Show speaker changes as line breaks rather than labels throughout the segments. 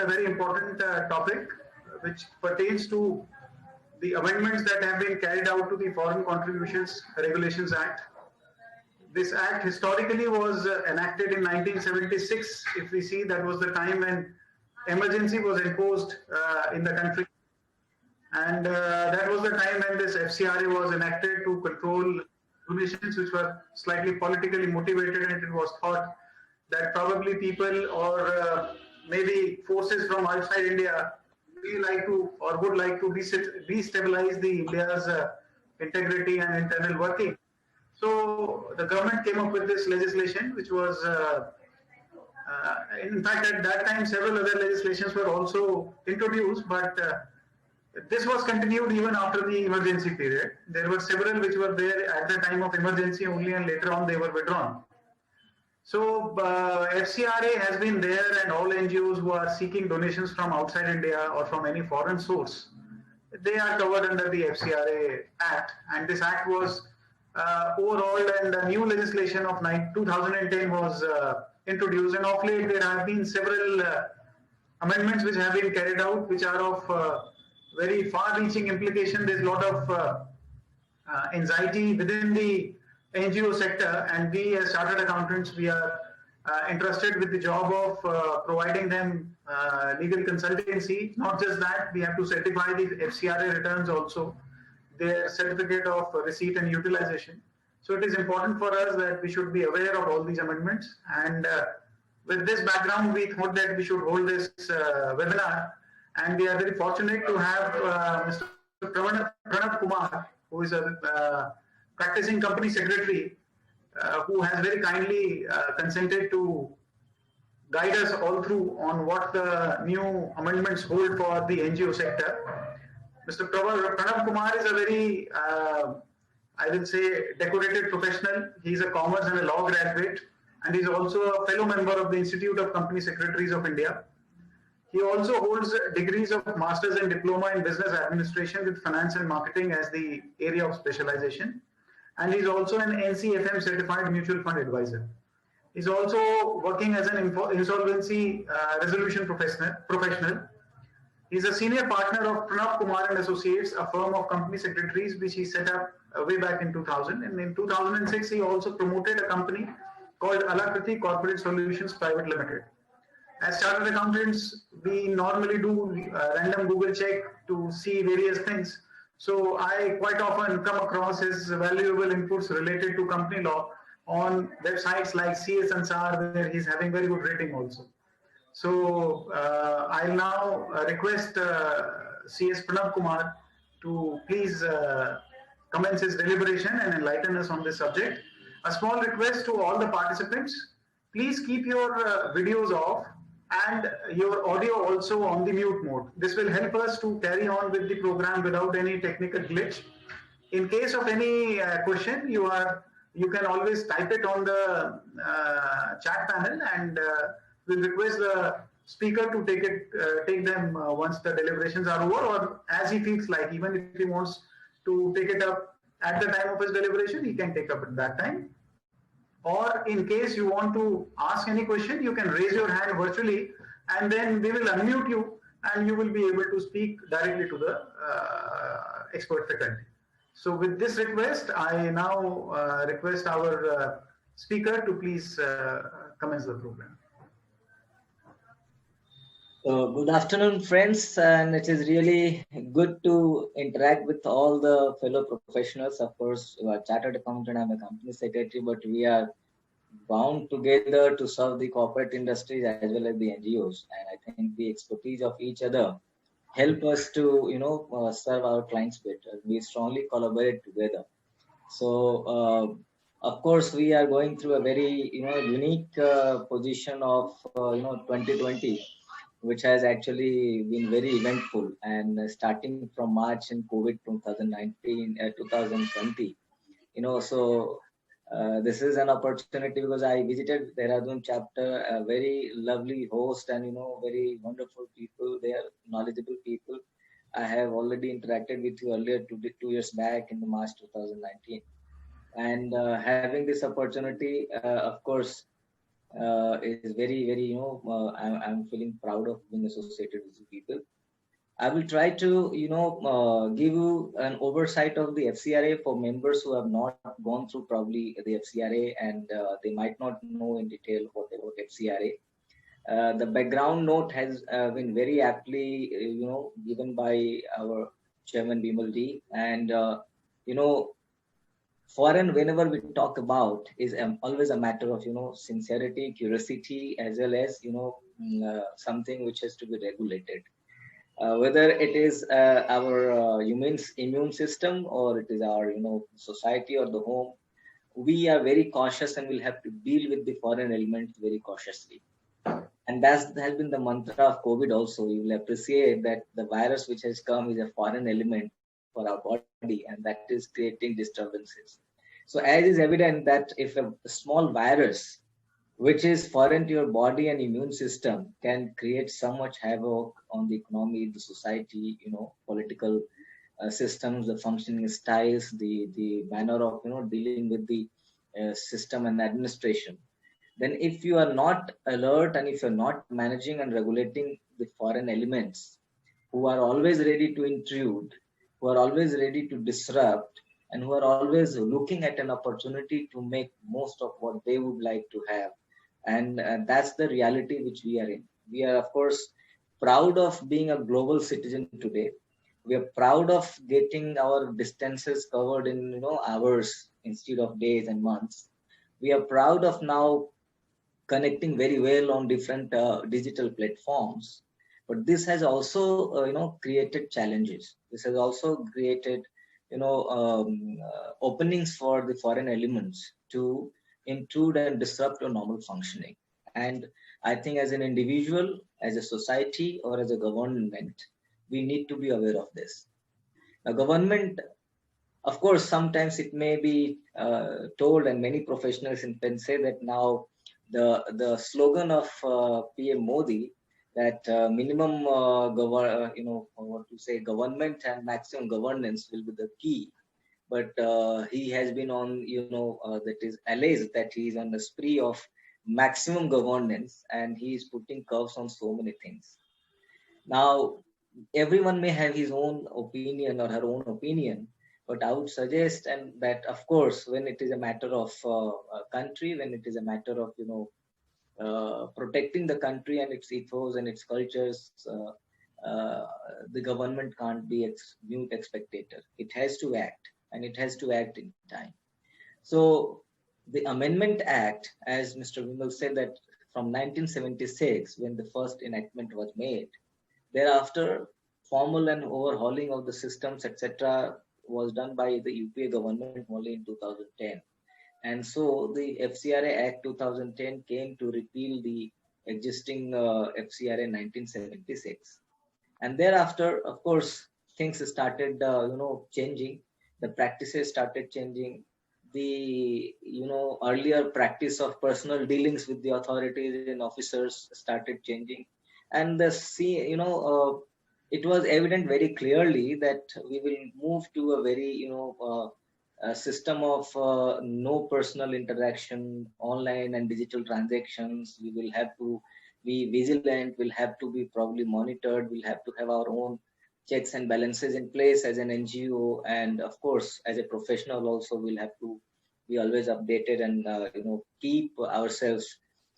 a very important topic which pertains to the amendments that have been carried out to the Foreign Contributions Regulations Act. This act historically was enacted in 1976. If we see, that was the time when emergency was imposed in the country, and that was the time when this FCRA was enacted to control donations which were slightly politically motivated, and it was thought that probably people or maybe forces from outside India really like to or would like to destabilize the India's integrity and internal working. So the government came up with this legislation, which was, in fact, at that time, several other legislations were also introduced, but this was continued even after the emergency period. There were several which were there at the time of emergency only, and later on they were withdrawn. So FCRA has been there, and all NGOs who are seeking donations from outside India or from any foreign source, they are covered under the FCRA Act. And this act was overhauled, and a new legislation of 2010 was introduced. And of late, there have been several amendments which have been carried out, which are of very far-reaching implication. There's a lot of anxiety within the NGO sector, and we as chartered accountants, we are entrusted with the job of providing them legal consultancy. Not just that, we have to certify the FCRA returns also, their certificate of receipt and utilization. So it is important for us that we should be aware of all these amendments. And with this background, we thought that we should hold this webinar. And we are very fortunate to have Mr. Pranav Kumar, who is a practicing company secretary, who has very kindly consented to guide us all through on what the new amendments hold for the NGO sector. Mr. Pranav Kumar is a very, I will say, decorated professional. He's a commerce and a law graduate, and he's also a fellow member of the Institute of Company Secretaries of India. He also holds degrees of Masters and Diploma in Business Administration with Finance and Marketing as the area of specialization. And he's also an NCFM certified mutual fund advisor. He's also working as an insolvency resolution professional. He's a senior partner of Pranav Kumar and Associates, a firm of company secretaries which he set up way back in 2000. And in 2006, he also promoted a company called Alakriti Corporate Solutions Private Limited. As chartered accountants, we normally do random Google check to see various things. So I quite often come across his valuable inputs related to company law on websites like CS Ansar, where he's having very good rating also. So I'll now request CS Pranav Kumar to please commence his deliberation and enlighten us on this subject. A small request to all the participants: please keep your videos off and your audio also on the mute mode. This will help us to carry on with the program without any technical glitch. In case of any question, you can always type it on the chat panel, and we'll request the speaker to take them once the deliberations are over, or as he feels like. Even if he wants to take it up at the time of his deliberation, he can take up at that time. Or in case you want to ask any question, you can raise your hand virtually, and then we will unmute you, and you will be able to speak directly to the expert faculty. So with this request, I now request our speaker to please commence the program.
Good afternoon, friends, and it is really good to interact with all the fellow professionals. Of course, you are chartered accountant, I'm a company secretary, but we are bound together to serve the corporate industries as well as the NGOs. And I think the expertise of each other help us to, serve our clients better. We strongly collaborate together. So, of course, we are going through a very, unique position of, 2020, which has actually been very eventful, and starting from March in COVID 2020, so this is an opportunity because I visited Dehradun chapter, a very lovely host and, very wonderful people. They are knowledgeable people. I have already interacted with you earlier 2 years back in the March 2019. And having this opportunity, of course, is very, very, I'm feeling proud of being associated with you people. I will try to, give you an oversight of the FCRA for members who have not gone through probably the FCRA, and they might not know in detail what about FCRA. The background note has been very aptly, given by our chairman Bimal D. And foreign, whenever we talk about, is always a matter of sincerity, curiosity, as well as something which has to be regulated. Whether it is our immune system, or it is our society or the home, we are very cautious and will have to deal with the foreign elements very cautiously. And that has been the mantra of COVID also. You will appreciate that the virus which has come is a foreign element for our body, and that is creating disturbances. So as is evident that if a small virus which is foreign to your body and immune system can create so much havoc on the economy, the society, political systems, the functioning styles, the manner of dealing with the system and administration. Then if you are not alert, and if you're not managing and regulating the foreign elements who are always ready to intrude, who are always ready to disrupt, and who are always looking at an opportunity to make most of what they would like to have. And that's the reality which we are in. We are, of course, proud of being a global citizen today. We are proud of getting our distances covered in hours instead of days and months. We are proud of now connecting very well on different digital platforms. But this has also created challenges. This has also created openings for the foreign elements to intrude and disrupt your normal functioning. And I think as an individual, as a society, or as a government, we need to be aware of this. A government, of course, sometimes it may be told, and many professionals can say that now the slogan of PM Modi, that minimum what to say, government and maximum governance will be the key. But he has been on, that is alleged that he is on the spree of maximum governance, and he is putting curves on so many things. Now, everyone may have his own opinion or her own opinion, but I would suggest, and that of course, when it is a matter of a country, when it is a matter of protecting the country and its ethos and its cultures, the government can't be mute spectator. It has to act, and it has to act in time. So the Amendment Act, as Mr. Vimal said, that from 1976, when the first enactment was made, thereafter, formal and overhauling of the systems, etc., was done by the UPA government only in 2010. And so the FCRA Act 2010 came to repeal the existing FCRA 1976. And thereafter, of course, things started, changing. The practices started changing. The, earlier practice of personal dealings with the authorities and officers started changing. And it was evident very clearly that we will move to a very, a system of no personal interaction, online and digital transactions. We will have to be vigilant, will have to be probably monitored, we'll have to have our own checks and balances in place as an NGO, and of course as a professional also we'll have to be always updated and keep ourselves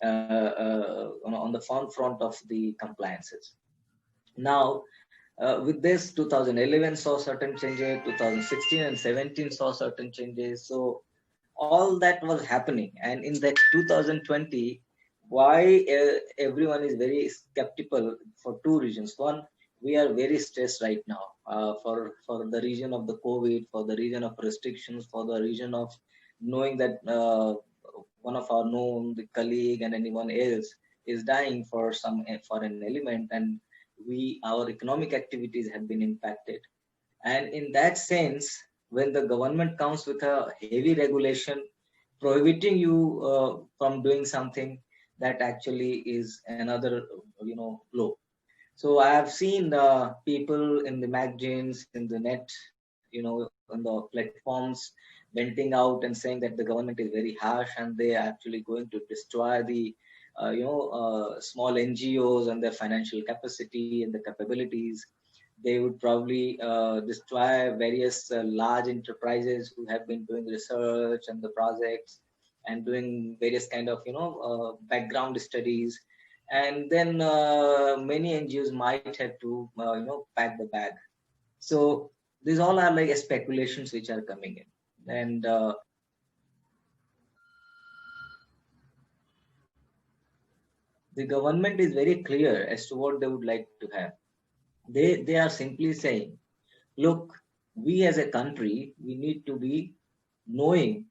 on the front of the compliances. Now with this, 2011 saw certain changes, 2016 and 17 saw certain changes. So all that was happening, and in that 2020, why everyone is very skeptical for two reasons. One, we are very stressed right now for the reason of the COVID, for the reason of restrictions, for the reason of knowing that one of our known, the colleague and anyone else is dying for some foreign element, and our economic activities have been impacted. And in that sense, when the government comes with a heavy regulation prohibiting you from doing something, that actually is another blow. So I have seen people in the magazines, in the net, on the platforms, venting out and saying that the government is very harsh and they are actually going to destroy the small NGOs and their financial capacity and the capabilities. They would probably destroy various large enterprises who have been doing research and the projects and doing various kind of background studies, and then many NGOs might have to pack the bag. So these all are like speculations which are coming in, and the government is very clear as to what they would like to have. They are simply saying, look, we as a country, we need to be knowing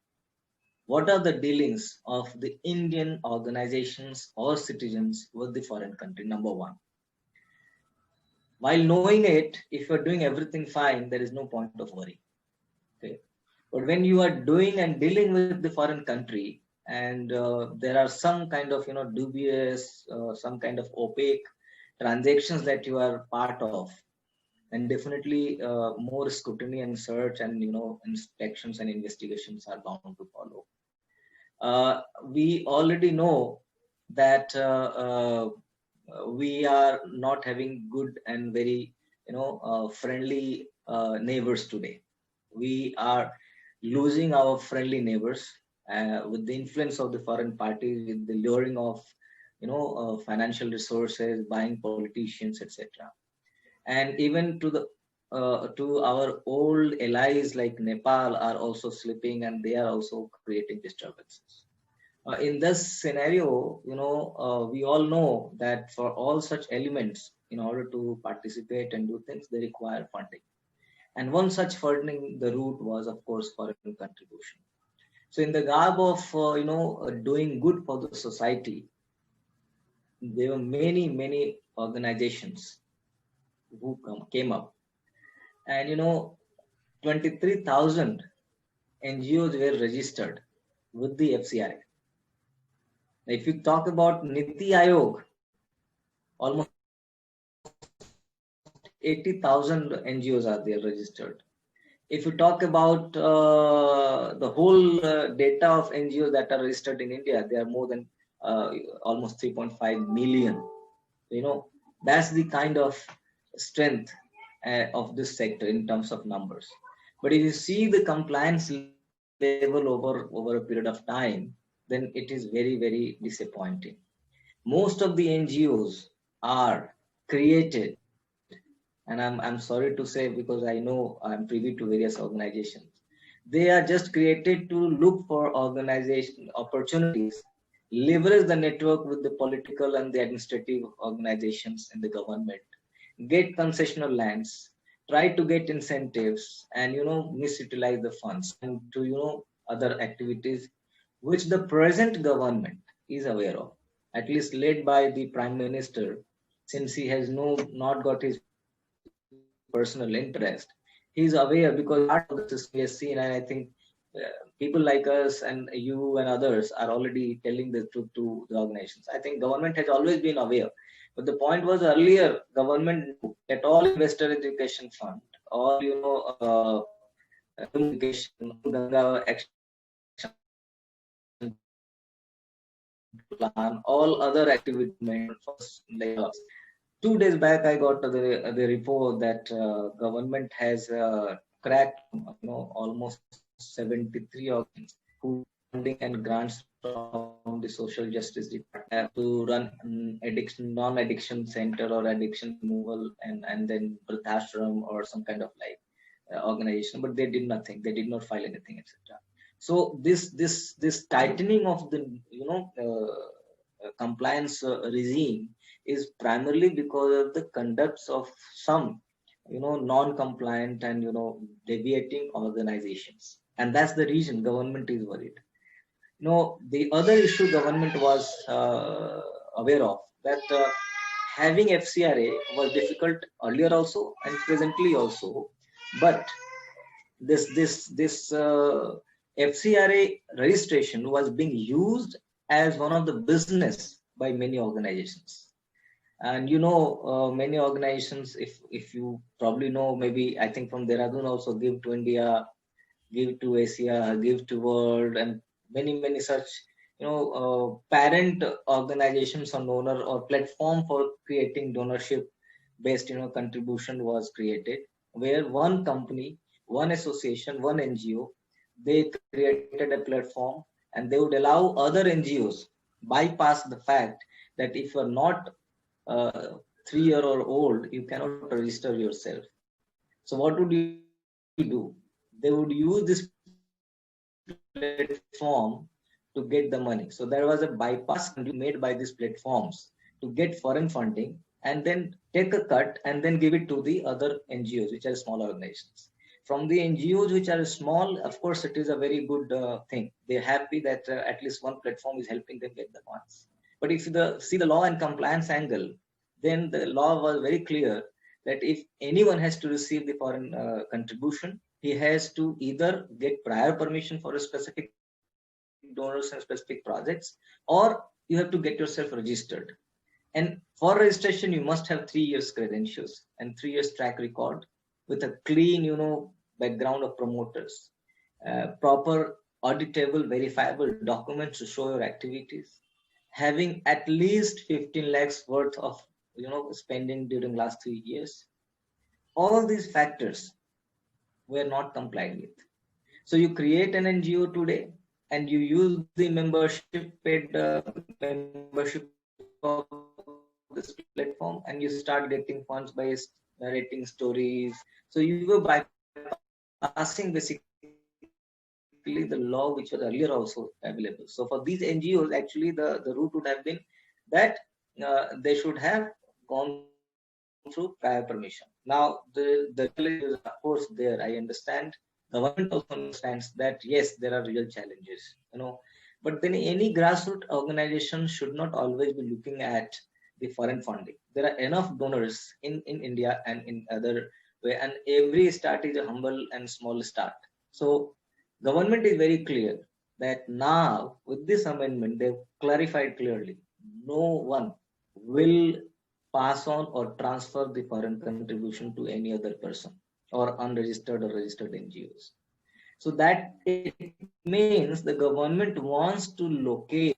what are the dealings of the Indian organizations or citizens with the foreign country, number one. While knowing it, if you're doing everything fine, there is no point of worry. Okay. But when you are doing and dealing with the foreign country, and there are some kind of dubious, some kind of opaque transactions that you are part of, and definitely more scrutiny and search and inspections and investigations are bound to follow. We already know that we are not having good and very friendly neighbors today. We are losing our friendly neighbors with the influence of the foreign parties, with the luring of financial resources, buying politicians, etc. And even to our old allies like Nepal are also slipping, and they are also creating disturbances. In this scenario, we all know that for all such elements, in order to participate and do things, they require funding. And one such funding, the route was, of course, foreign contribution. So in the garb of, doing good for the society, there were many organizations who came up. And, 23,000 NGOs were registered with the FCRA. If you talk about Niti Aayog, almost 80,000 NGOs are there registered. If you talk about the whole data of NGOs that are registered in India, there are more than almost 3.5 million. That's the kind of strength of this sector in terms of numbers. But if you see the compliance level over a period of time, then it is very disappointing. Most of the NGOs are created, and I'm sorry to say, because I know I'm privy to various organizations, they are just created to look for organization opportunities, leverage the network with the political and the administrative organizations in the government, get concessional lands, try to get incentives, and misutilize the funds and to other activities which the present government is aware of, at least led by the Prime Minister, since he has not got his personal interest. He's aware because part of the system he has seen, and I think people like us and you and others are already telling the truth to the organizations. I think government has always been aware. But the point was, earlier government at all investor education fund, all education, Ganga action plan, all other activities. Like 2 days back, I got the report that government has cracked almost 73 organizations who funding and grants from the social justice department to run non-addiction center or addiction removal and then Vridhashram or some kind of like organization, but they did nothing. They did not file anything, etc. So this tightening of the compliance regime is primarily because of the conducts of some non-compliant and deviating organizations, and that's the reason government is worried. The other issue government was aware of, that having FCRA was difficult earlier also and presently also, but this FCRA registration was being used as one of the business by many organizations. And many organizations, if you probably know, maybe I think from Dehradun also, Give to India, Give to Asia, Give to World, and many such parent organizations on donor or platform for creating donorship based contribution was created, where one company, one association, one NGO, they created a platform, and they would allow other NGOs bypass the fact that if you're not 3 year or old, you cannot register yourself. So what would you do? They would use this platform to get the money. So there was a bypass made by these platforms to get foreign funding, and then take a cut and then give it to the other NGOs, which are small organizations. From the NGOs which are small, of course, it is a very good thing. They're happy that at least one platform is helping them get the funds. But if you see the law and compliance angle, then the law was very clear that if anyone has to receive the foreign contribution, he has to either get prior permission for a specific donors and specific projects, or you have to get yourself registered. And for registration, you must have 3 years credentials and 3 years track record with a clean, background of promoters, proper auditable, verifiable documents to show your activities, having at least 15 lakhs worth of, spending during last 3 years. All these factors were not complied with. So you create an NGO today, and you use the paid membership of this platform, and you start getting funds by narrating stories. So you were bypassing basically the law which was earlier also available. So for these NGOs, actually the route would have been that they should have gone through prior permission. Now the challenge is of course there. I understand. Government also understands that yes, there are real challenges, but then any grassroots organization should not always be looking at the foreign funding. There are enough donors in India and in other way, and every start is a humble and small start. So government is very clear that now with this amendment, they've clarified clearly, no one will pass on or transfer the foreign contribution to any other person or unregistered or registered NGOs. So that it means the government wants to locate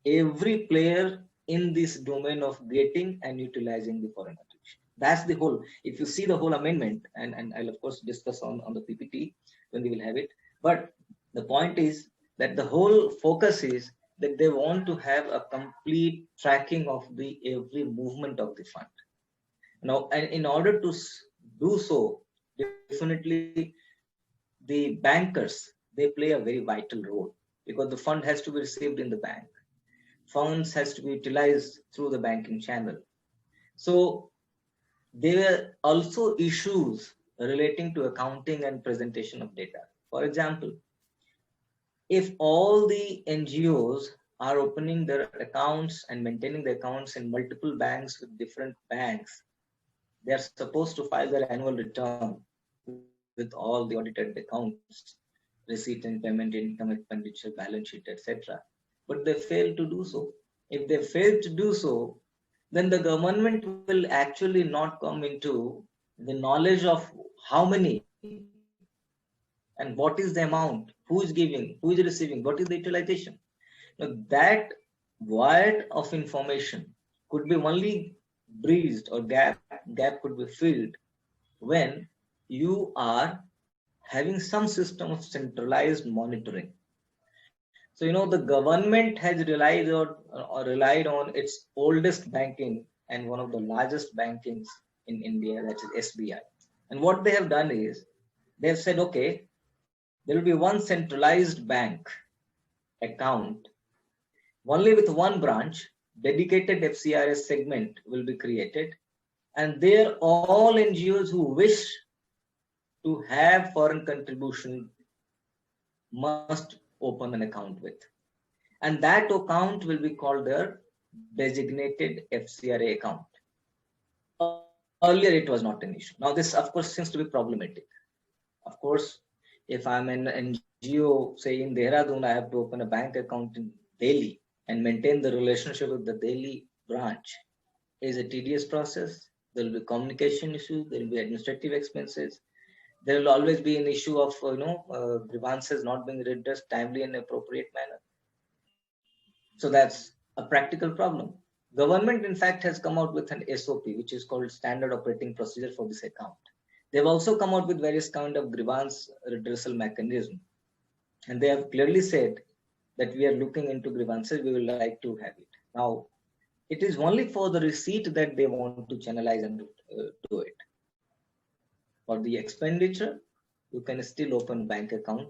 every player in this domain of getting and utilizing the foreign contribution. That's the whole. If you see the whole amendment, and I'll of course discuss on the PPT when we will have it. But the point is that the whole focus is that they want to have a complete tracking of the every movement of the fund. Now, and in order to do so, definitely the bankers, they play a very vital role, because the fund has to be received in the bank. Funds has to be utilized through the banking channel. So there were also issues relating to accounting and presentation of data. For example, if all the NGOs are opening their accounts and maintaining the accounts in multiple banks with different banks, they are supposed to file their annual return with all the audited accounts, receipt and payment, income, expenditure, balance sheet, etc. But they fail to do so. If they fail to do so, then the government will actually not come into the knowledge of how many and what is the amount, who is giving, who is receiving, what is the utilization. Now that void of information could be only breached, or gap could be filled when you are having some system of centralized monitoring. So the government has relied on its oldest banking and one of the largest bankings in India, that is SBI. And what they have done is they have said, okay, there will be one centralized bank account only with one branch. Dedicated FCRS segment will be created, and there all NGOs who wish to have foreign contribution must open an account with, and that account will be called their designated FCRA account. Earlier it was not an issue. Now this of course seems to be problematic. Of course, if I'm an NGO, say in Dehradun, I have to open a bank account in Delhi and maintain the relationship with the Delhi branch. Is a tedious process. There will be communication issues, there will be administrative expenses. There will always be an issue of grievances not being redressed timely and appropriate manner. So that's a practical problem. Government, in fact, has come out with an SOP, which is called Standard Operating Procedure for this account. They've also come out with various kind of grievance redressal mechanism, and they have clearly said that we are looking into grievances. We will like to have it. Now, it is only for the receipt that they want to channelize and do it. For the expenditure, you can still open bank account.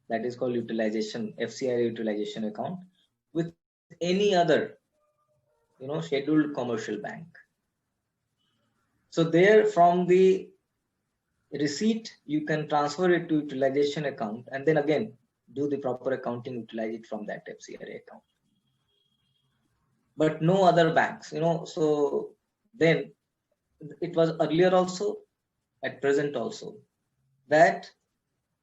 That is called utilization, FCRA utilization account with any other, scheduled commercial bank. So there from the receipt, you can transfer it to utilization account and then again do the proper accounting, utilize it from that FCRA account. But no other banks, so then it was earlier also, at present also, that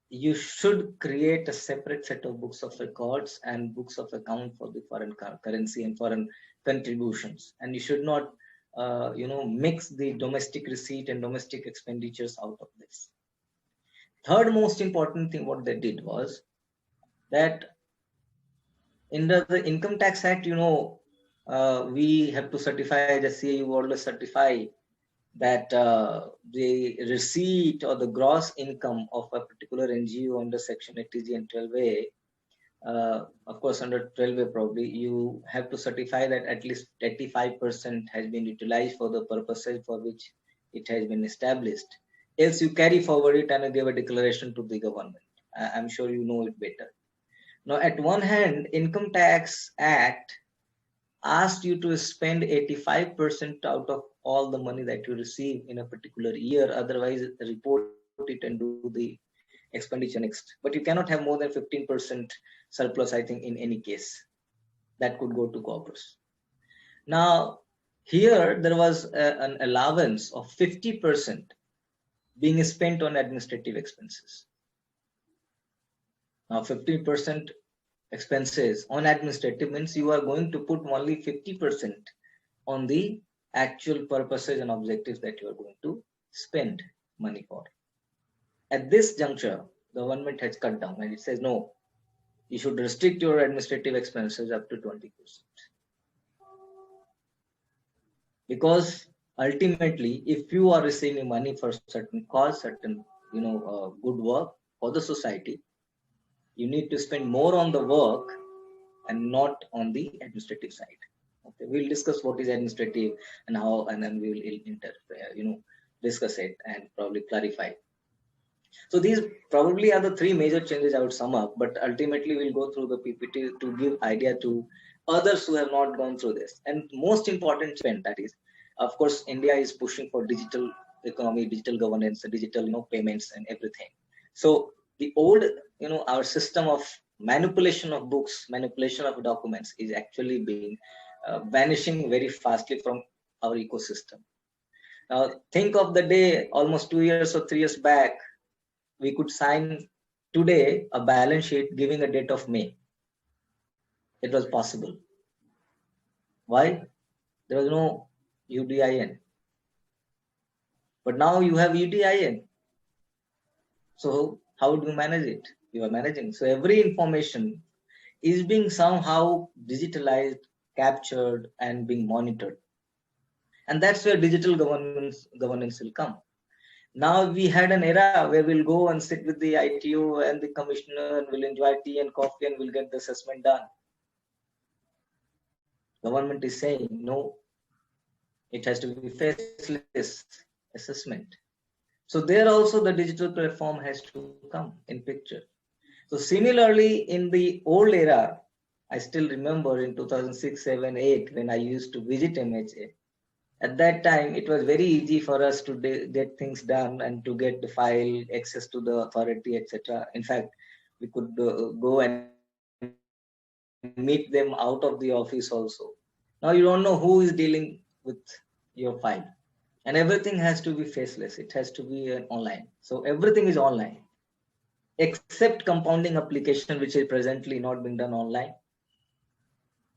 you should create a separate set of books of records and books of account for the foreign currency and foreign contributions. And you should not, mix the domestic receipt and domestic expenditures out of this. Third most important thing what they did was that in the Income Tax Act, we have to certify, the CAU always certify that the receipt or the gross income of a particular NGO under Section 80G and 12A, of course under 12A probably, you have to certify that at least 85% has been utilized for the purposes for which it has been established. Else you carry forward it and give a declaration to the government. I'm sure you know it better. Now, at one hand, Income Tax Act asked you to spend 85% out of all the money that you receive in a particular year. Otherwise, report it and do the expenditure next. But you cannot have more than 15% surplus, I think, in any case. That could go to corpus. Now, here there was an allowance of 50% being spent on administrative expenses. Now, 50% expenses on administrative means you are going to put only 50% on the actual purposes and objectives that you are going to spend money for. At this juncture, the government has cut down and it says, no, you should restrict your administrative expenses up to 20%. Because ultimately, if you are receiving money for certain cause, certain, good work for the society, you need to spend more on the work and not on the administrative side. Okay, we'll discuss what is administrative and how, and then we will discuss it and probably clarify. So these probably are the three major changes I would sum up, but ultimately we'll go through the PPT to give idea to others who have not gone through this. And most important trend, that is, of course, India is pushing for digital economy, digital governance, digital, payments and everything. So the old, our system of manipulation of books, manipulation of documents is actually being vanishing very fastly from our ecosystem. Now, think of the day almost 2 years or 3 years back, we could sign today a balance sheet giving a date of May. It was possible. Why? There was no UDIN. But now you have UDIN. So how do you manage it? You are managing. So every information is being somehow digitalized, captured, and being monitored. And that's where digital governance will come. Now we had an era where we'll go and sit with the ITO and the commissioner and we'll enjoy tea and coffee and we'll get the assessment done. Government is saying, no, it has to be faceless assessment. So there also the digital platform has to come in picture. So similarly, in the old era, I still remember in 2006, 7, 8, when I used to visit MHA, at that time, it was very easy for us to get things done and to get the file, access to the authority, etc. In fact, we could go and meet them out of the office also. Now you don't know who is dealing with your file. And everything has to be faceless. It has to be online. So everything is online, except compounding application, which is presently not being done online.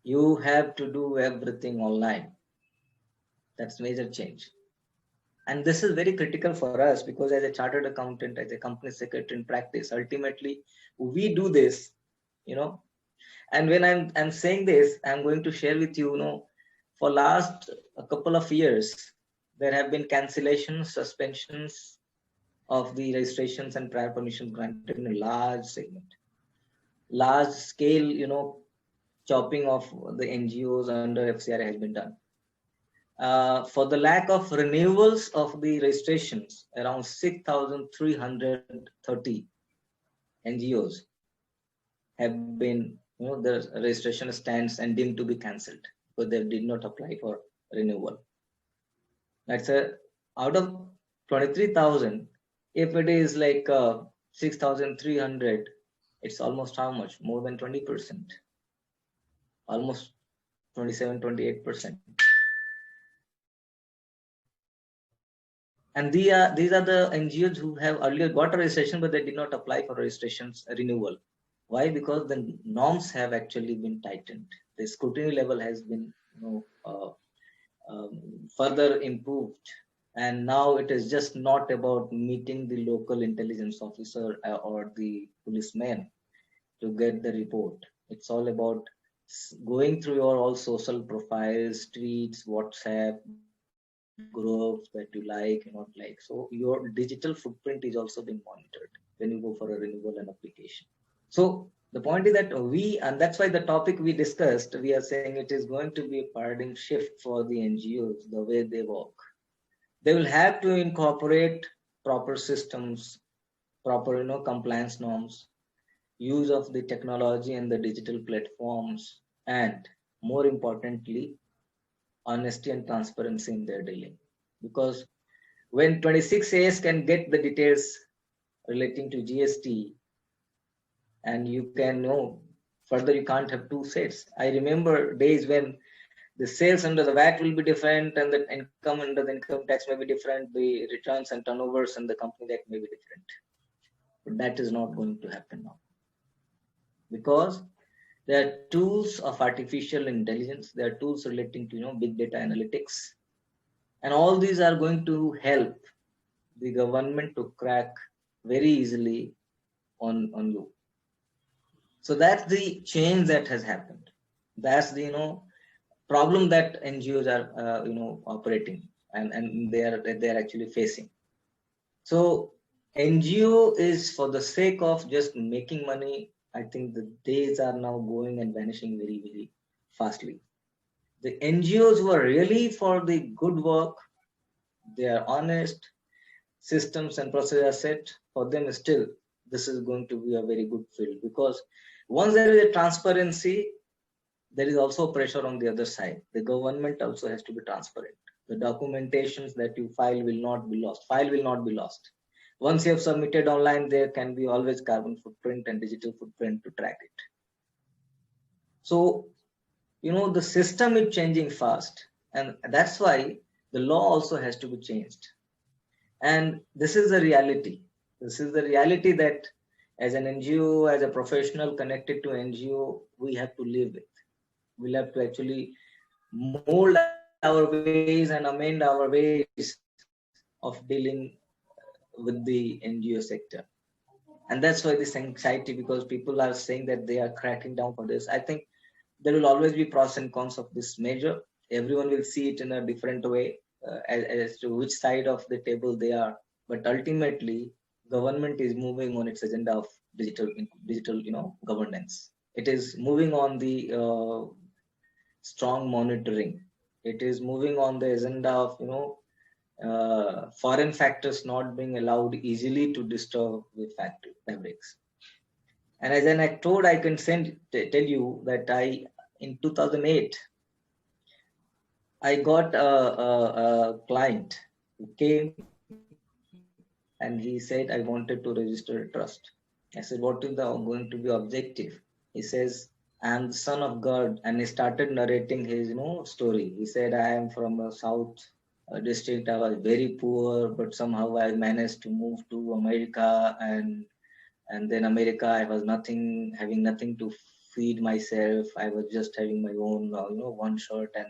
You have to do everything online. That's major change. And this is very critical for us because as a chartered accountant, as a company secretary in practice, ultimately we do this, you know. And when I'm saying this, I'm going to share with you, you know, for last a couple of years, there have been cancellations, suspensions of the registrations and prior permission granted in a large segment, large scale, you know, chopping of the NGOs under FCRA has been done. For the lack of renewals of the registrations, around 6,330 NGOs have been, you know, the registration stands and deemed to be cancelled because they did not apply for renewal. That's out of 23,000. If it is like 6,300, it's almost how much? More than 20%, almost 27, 28%. And these are the NGOs who have earlier got a registration, but they did not apply for registrations renewal. Why? Because the norms have actually been tightened. The scrutiny level has been, you know, further improved. And now it is just not about meeting the local intelligence officer or the policeman to get the report. It's all about going through your all social profiles, tweets, WhatsApp, groups that you like, you not like. So your digital footprint is also being monitored when you go for a renewal and application. So the point is that and that's why the topic we discussed, we are saying it is going to be a paradigm shift for the NGOs, the way they work. They will have to incorporate proper systems, proper, you know, compliance norms, use of the technology and the digital platforms, and more importantly, honesty and transparency in their dealing. Because when 26AS can get the details relating to GST, and you can know further, you can't have two sets. I remember days when the sales under the VAT will be different and the income under the income tax may be different, the returns and turnovers and the company act may be different. But that is not going to happen now, because there are tools of artificial intelligence, there are tools relating to, you know, big data analytics, and all these are going to help the government to crack very easily on you. So that's the change that has happened. That's the, you know, problem that NGOs are, you know, operating and they are actually facing. So NGO is for the sake of just making money. I think the days are now going and vanishing very, very fastly. The NGOs who are really for the good work, they are honest, systems and processes are set for them. Still, this is going to be a very good field, because once there is a transparency, there is also pressure on the other side. The government also has to be transparent. The documentations that you file will not be lost. File will not be lost. Once you have submitted online, there can be always carbon footprint and digital footprint to track it. So, you know, the system is changing fast, and that's why the law also has to be changed. And this is the reality. This is the reality that as an NGO, as a professional connected to NGO, we have to live with. We'll have to actually mold our ways and amend our ways of dealing with the NGO sector. And that's why this anxiety, because people are saying that they are cracking down for this. I think there will always be pros and cons of this measure. Everyone will see it in a different way as to which side of the table they are. But ultimately, government is moving on its agenda of digital, you know, governance. It is moving on the strong monitoring. It is moving on the agenda of, you know, foreign factors not being allowed easily to disturb the fabrics. And as an actor, I can tell you that in 2008, I got a client who came and he said, I wanted to register a trust. I said, what is going to be objective? He says, I am the son of God. And he started narrating his, you know, story. He said, I am from a south district. I was very poor, but somehow I managed to move to America, and then America, I was having nothing to feed myself. I was just having my own, you know, one shirt and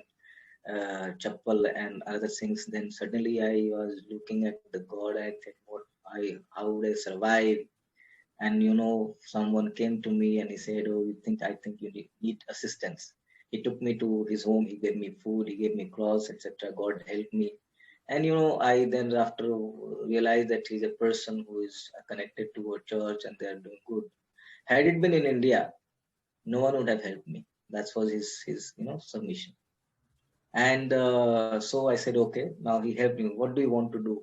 chappal and other things. Then suddenly I was looking at the God. I thought, how would I survive? And someone came to me and he said, "Oh, I think you need assistance." He took me to his home. He gave me food. He gave me clothes, etc. God helped me. And I then after realized that he's a person who is connected to a church and they are doing good. Had it been in India, no one would have helped me. That was his submission. And so I said, okay, now he helped me. What do you want to do?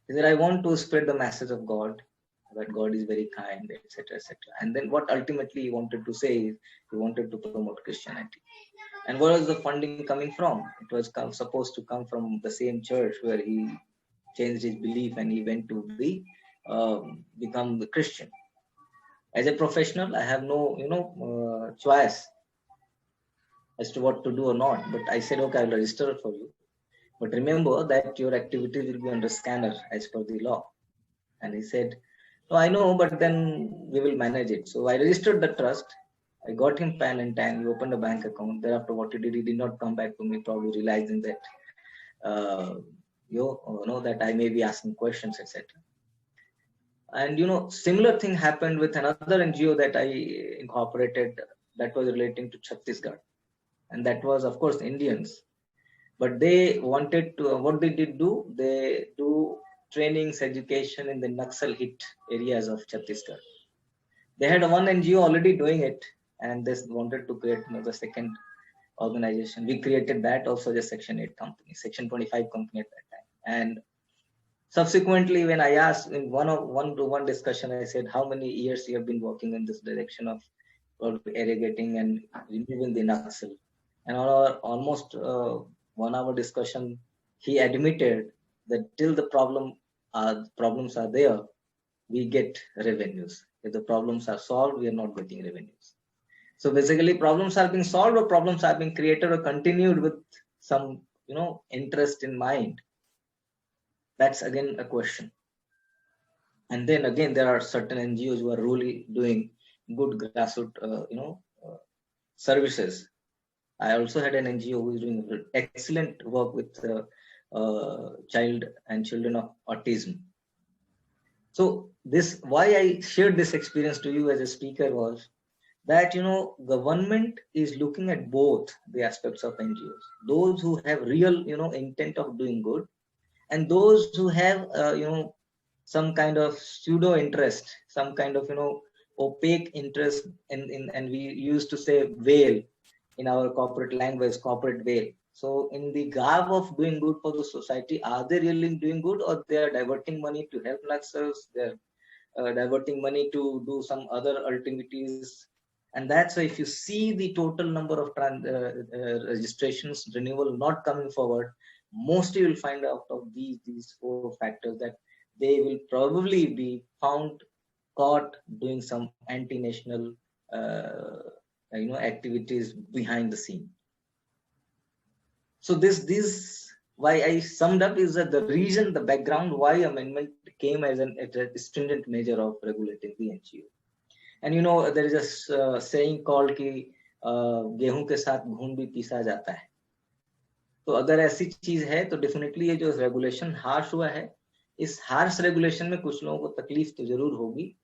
He said, I want to spread the message of God, that God is very kind, etc., etc. And then what ultimately he wanted to say is he wanted to promote Christianity. And where was the funding coming from? It was supposed to come from the same church where he changed his belief and he went to become the Christian. As a professional, I have no choice as to what to do or not. But I said, okay, I'll register for you. But remember that your activities will be under scanner as per the law. And he said, no, I know, but then we will manage it. So I registered the trust. I got him pen and time. He opened a bank account. Thereafter, what he did not come back to me, probably realizing that, that I may be asking questions, etc. And similar thing happened with another NGO that I incorporated that was relating to Chhattisgarh. And that was, of course, Indians. But they wanted to, what they did do, they do trainings, education in the Naxal hit areas of Chhattisgarh. They had one NGO already doing it, and they wanted to create another second organization. We created that also as a Section 8 company, Section 25 company at that time. And subsequently, when I asked in one-to-one discussion, I said, how many years you have been working in this direction of irrigating and removing the Naxal? And on our almost 1 hour discussion, he admitted that till the problems are there, we get revenues. If the problems are solved, we are not getting revenues. So basically, problems are being solved or problems are being created or continued with some interest in mind. That's again a question. And then again, there are certain NGOs who are really doing good grassroots services. I also had an NGO who is doing excellent work with child and children of autism. So why I shared this experience to you as a speaker was that, government is looking at both the aspects of NGOs, those who have real, intent of doing good, and those who have, some kind of pseudo interest, some kind of, opaque interest and we used to say veil in our corporate language, corporate veil. So in the garb of doing good for the society, are they really doing good, or they are diverting money to help themselves? They're diverting money to do some other activities. And that's why if you see the total number of registrations, renewal not coming forward, mostly you'll find out of these 4 factors that they will probably be found caught doing some anti-national activities behind the scene. So this why I summed up is that the reason, the background why amendment came as a stringent measure of regulating the NGO. And there is a saying called कि गेहूं के साथ घून भी पीसा जाता है. तो अगर ऐसी चीज है तो डेफिनेटली ये जो रेगुलेशन हार्श हुआ है, इस हार्श रेगुलेशन में कुछ लोगों को तकलीफ तो जरूर होगी.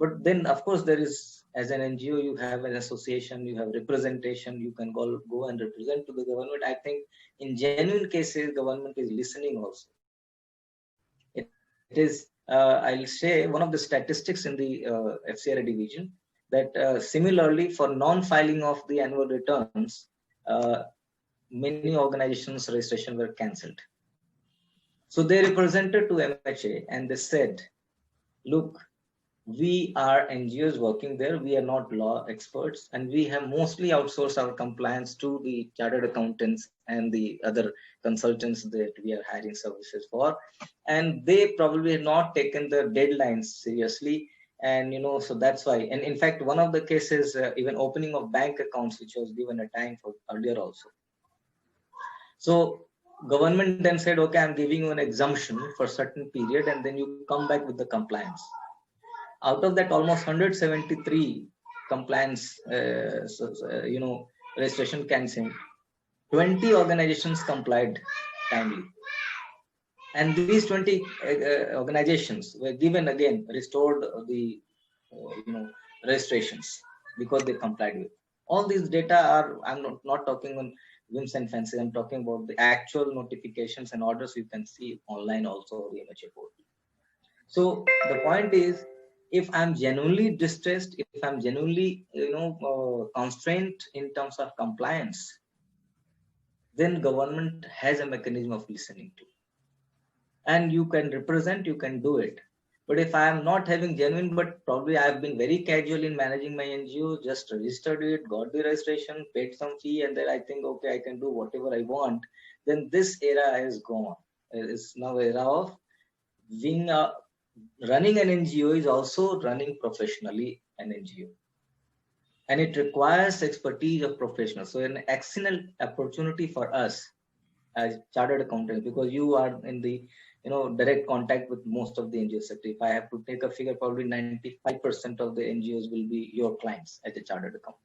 But then, of course, there is, as an NGO, you have an association, you have representation, you can go and represent to the government. I think in genuine cases, government is listening also. It is, I'll say, one of the statistics in the FCRA division that similarly for non-filing of the annual returns, many organizations' registration were cancelled. So they represented to MHA and they said, look, we are NGOs working there. We are not law experts, and we have mostly outsourced our compliance to the chartered accountants and the other consultants that we are hiring services for. And they probably have not taken the deadlines seriously. And, so that's why. And in fact, one of the cases, even opening of bank accounts, which was given a time for earlier also. So government then said, okay, I'm giving you an exemption for a certain period, and then you come back with the compliance. Out of that, almost 173 compliance, registration cancelled. 20 organizations complied timely. And these 20 organizations were given again, restored the registrations because they complied with. All these data are, I'm not talking on whims and fancies, I'm talking about the actual notifications and orders you can see online also, the MHA portal. So the point is, if I'm genuinely distressed, if I'm genuinely constrained in terms of compliance, then government has a mechanism of listening to, and you can represent, you can do it. But if I am not having genuine, but probably I have been very casual in managing my NGO, just registered it, got the registration, paid some fee, and then I think, okay, I can do whatever I want, then this era has gone. It's now era of being running an NGO is also running professionally an NGO. And it requires expertise of professionals. So an excellent opportunity for us as chartered accountants, because you are in the direct contact with most of the NGO sector. If I have to take a figure, probably 95% of the NGOs will be your clients as a chartered accountant.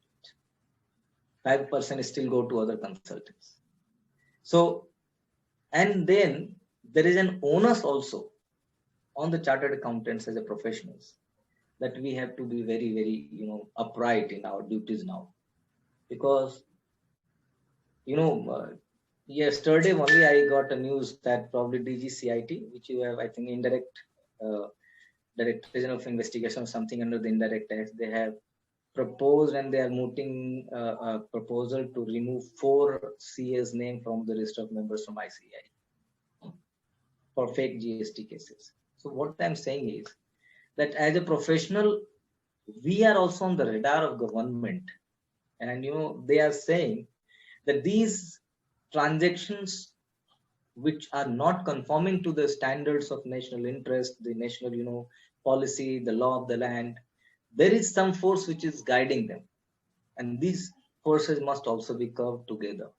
5% still go to other consultants. So, and then there is an onus also on the chartered accountants as a professionals, that we have to be very, very, upright in our duties now. Because, yesterday only I got a news that probably DGCIT, which you have, I think, indirect Directorate of Investigation or something under the Indirect Tax, they have proposed and they are mooting a proposal to remove 4 CA's name from the list of members from ICAI for fake GST cases. So what I'm saying is that as a professional, we are also on the radar of government, and they are saying that these transactions which are not conforming to the standards of national interest, the national policy, the law of the land, there is some force which is guiding them, and these forces must also be curved together.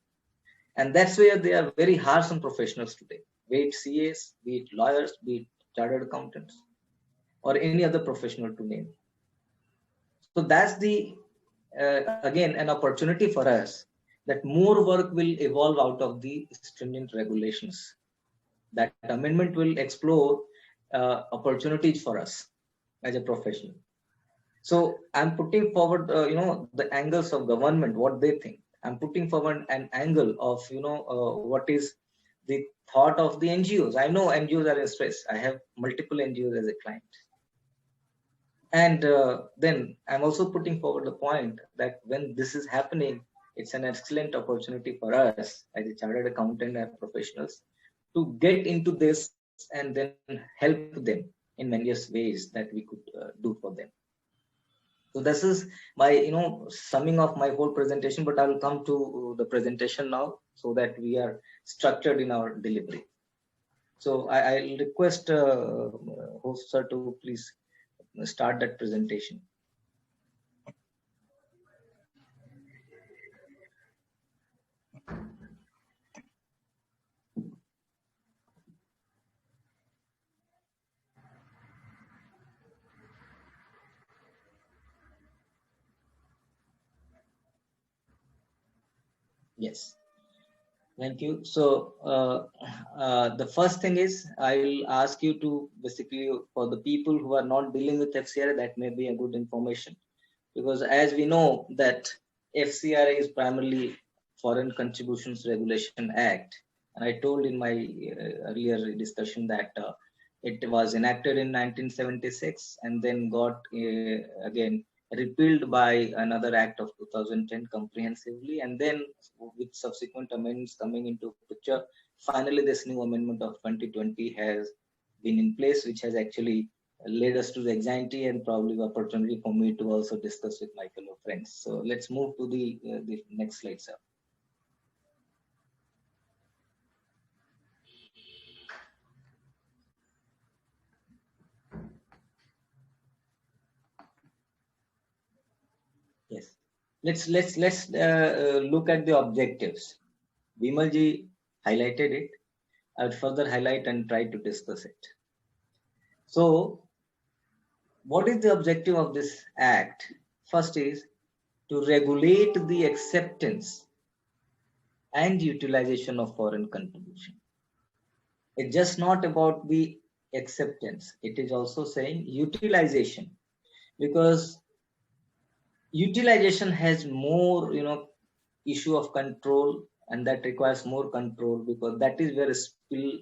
And that's where they are very harsh on professionals today, be it CAs, be it lawyers, be it chartered accountants, or any other professional to name. So that's the again an opportunity for us, that more work will evolve out of the stringent regulations. That amendment will explore opportunities for us as a professional. So I'm putting forward, the angles of government, what they think. I'm putting forward an angle of, what is the thought of the NGOs. I know NGOs are in stress. I have multiple NGOs as a client. And then I'm also putting forward the point that when this is happening, it's an excellent opportunity for us as a chartered accountant and professionals to get into this and then help them in various ways that we could do for them. So this is my, summing of my whole presentation, but I will come to the presentation now so that we are structured in our delivery. So I'll request host sir to please start that presentation. Yes, thank you. So the first thing is, I will ask you to basically, for the people who are not dealing with FCRA, that may be a good information, because as we know that FCRA is primarily Foreign Contributions Regulation Act, and I told in my earlier discussion that it was enacted in 1976 and then got again repealed by another act of 2010 comprehensively, and then with subsequent amendments coming into picture, finally this new amendment of 2020 has been in place, which has actually led us to the anxiety and probably opportunity for me to also discuss with my fellow friends. So let's move to the next slide, sir. Yes, let's look at the objectives. Vimalji highlighted it. I would further highlight and try to discuss it. So, what is the objective of this act? First is to regulate the acceptance and utilization of foreign contribution. It's just not about the acceptance. It is also saying utilization, because utilization has more, issue of control, and that requires more control, because that is where a spill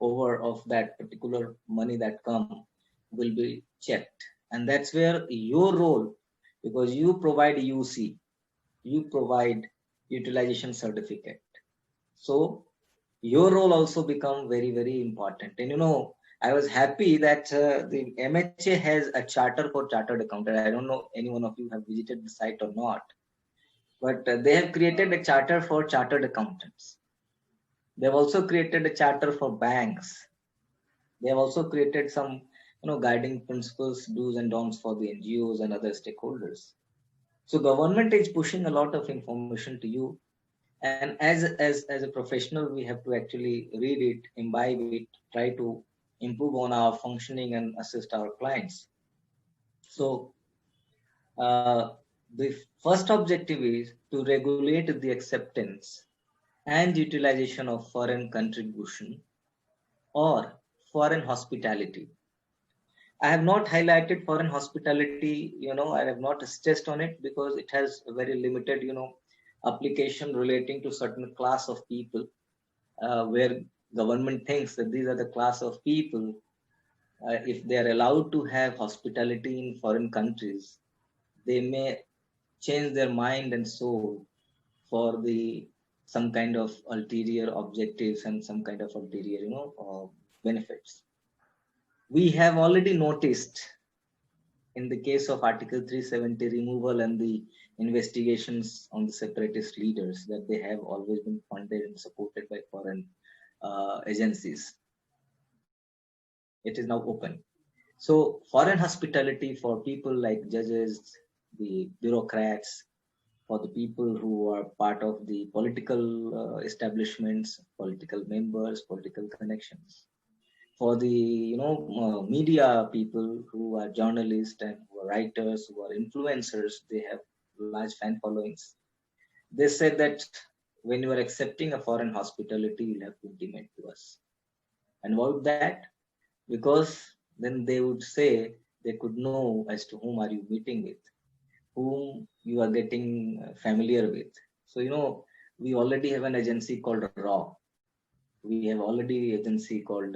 over of that particular money that come will be checked. And that's where your role, because you provide UC, you provide utilization certificate. So your role also become very, very important. And I was happy that the MHA has a charter for chartered accountant. I don't know any one of you have visited the site or not, but they have created a charter for chartered accountants. They've also created a charter for banks. They have also created some, guiding principles, do's and don'ts for the NGOs and other stakeholders. So government is pushing a lot of information to you, and as a professional, we have to actually read it, imbibe it, try to improve on our functioning and assist our clients. So the first objective is to regulate the acceptance and utilization of foreign contribution or foreign hospitality. I have not highlighted foreign hospitality, I have not stressed on it because it has a very limited, application relating to certain class of people, where government thinks that these are the class of people. If they are allowed to have hospitality in foreign countries, they may change their mind and soul for the some kind of ulterior objectives and some kind of ulterior, benefits. We have already noticed in the case of Article 370 removal and the investigations on the separatist leaders that they have always been funded and supported by foreign agencies. It is now open. So foreign hospitality for people like judges, the bureaucrats, for the people who are part of the political establishments, political members, political connections, for the media people who are journalists and who are writers, who are influencers, they have large fan followings. They said that when you are accepting a foreign hospitality, you'll have to intimate to us. And why would that? Because then they would say they could know as to whom are you meeting with, whom you are getting familiar with. So we already have an agency called RAW. We have already agency called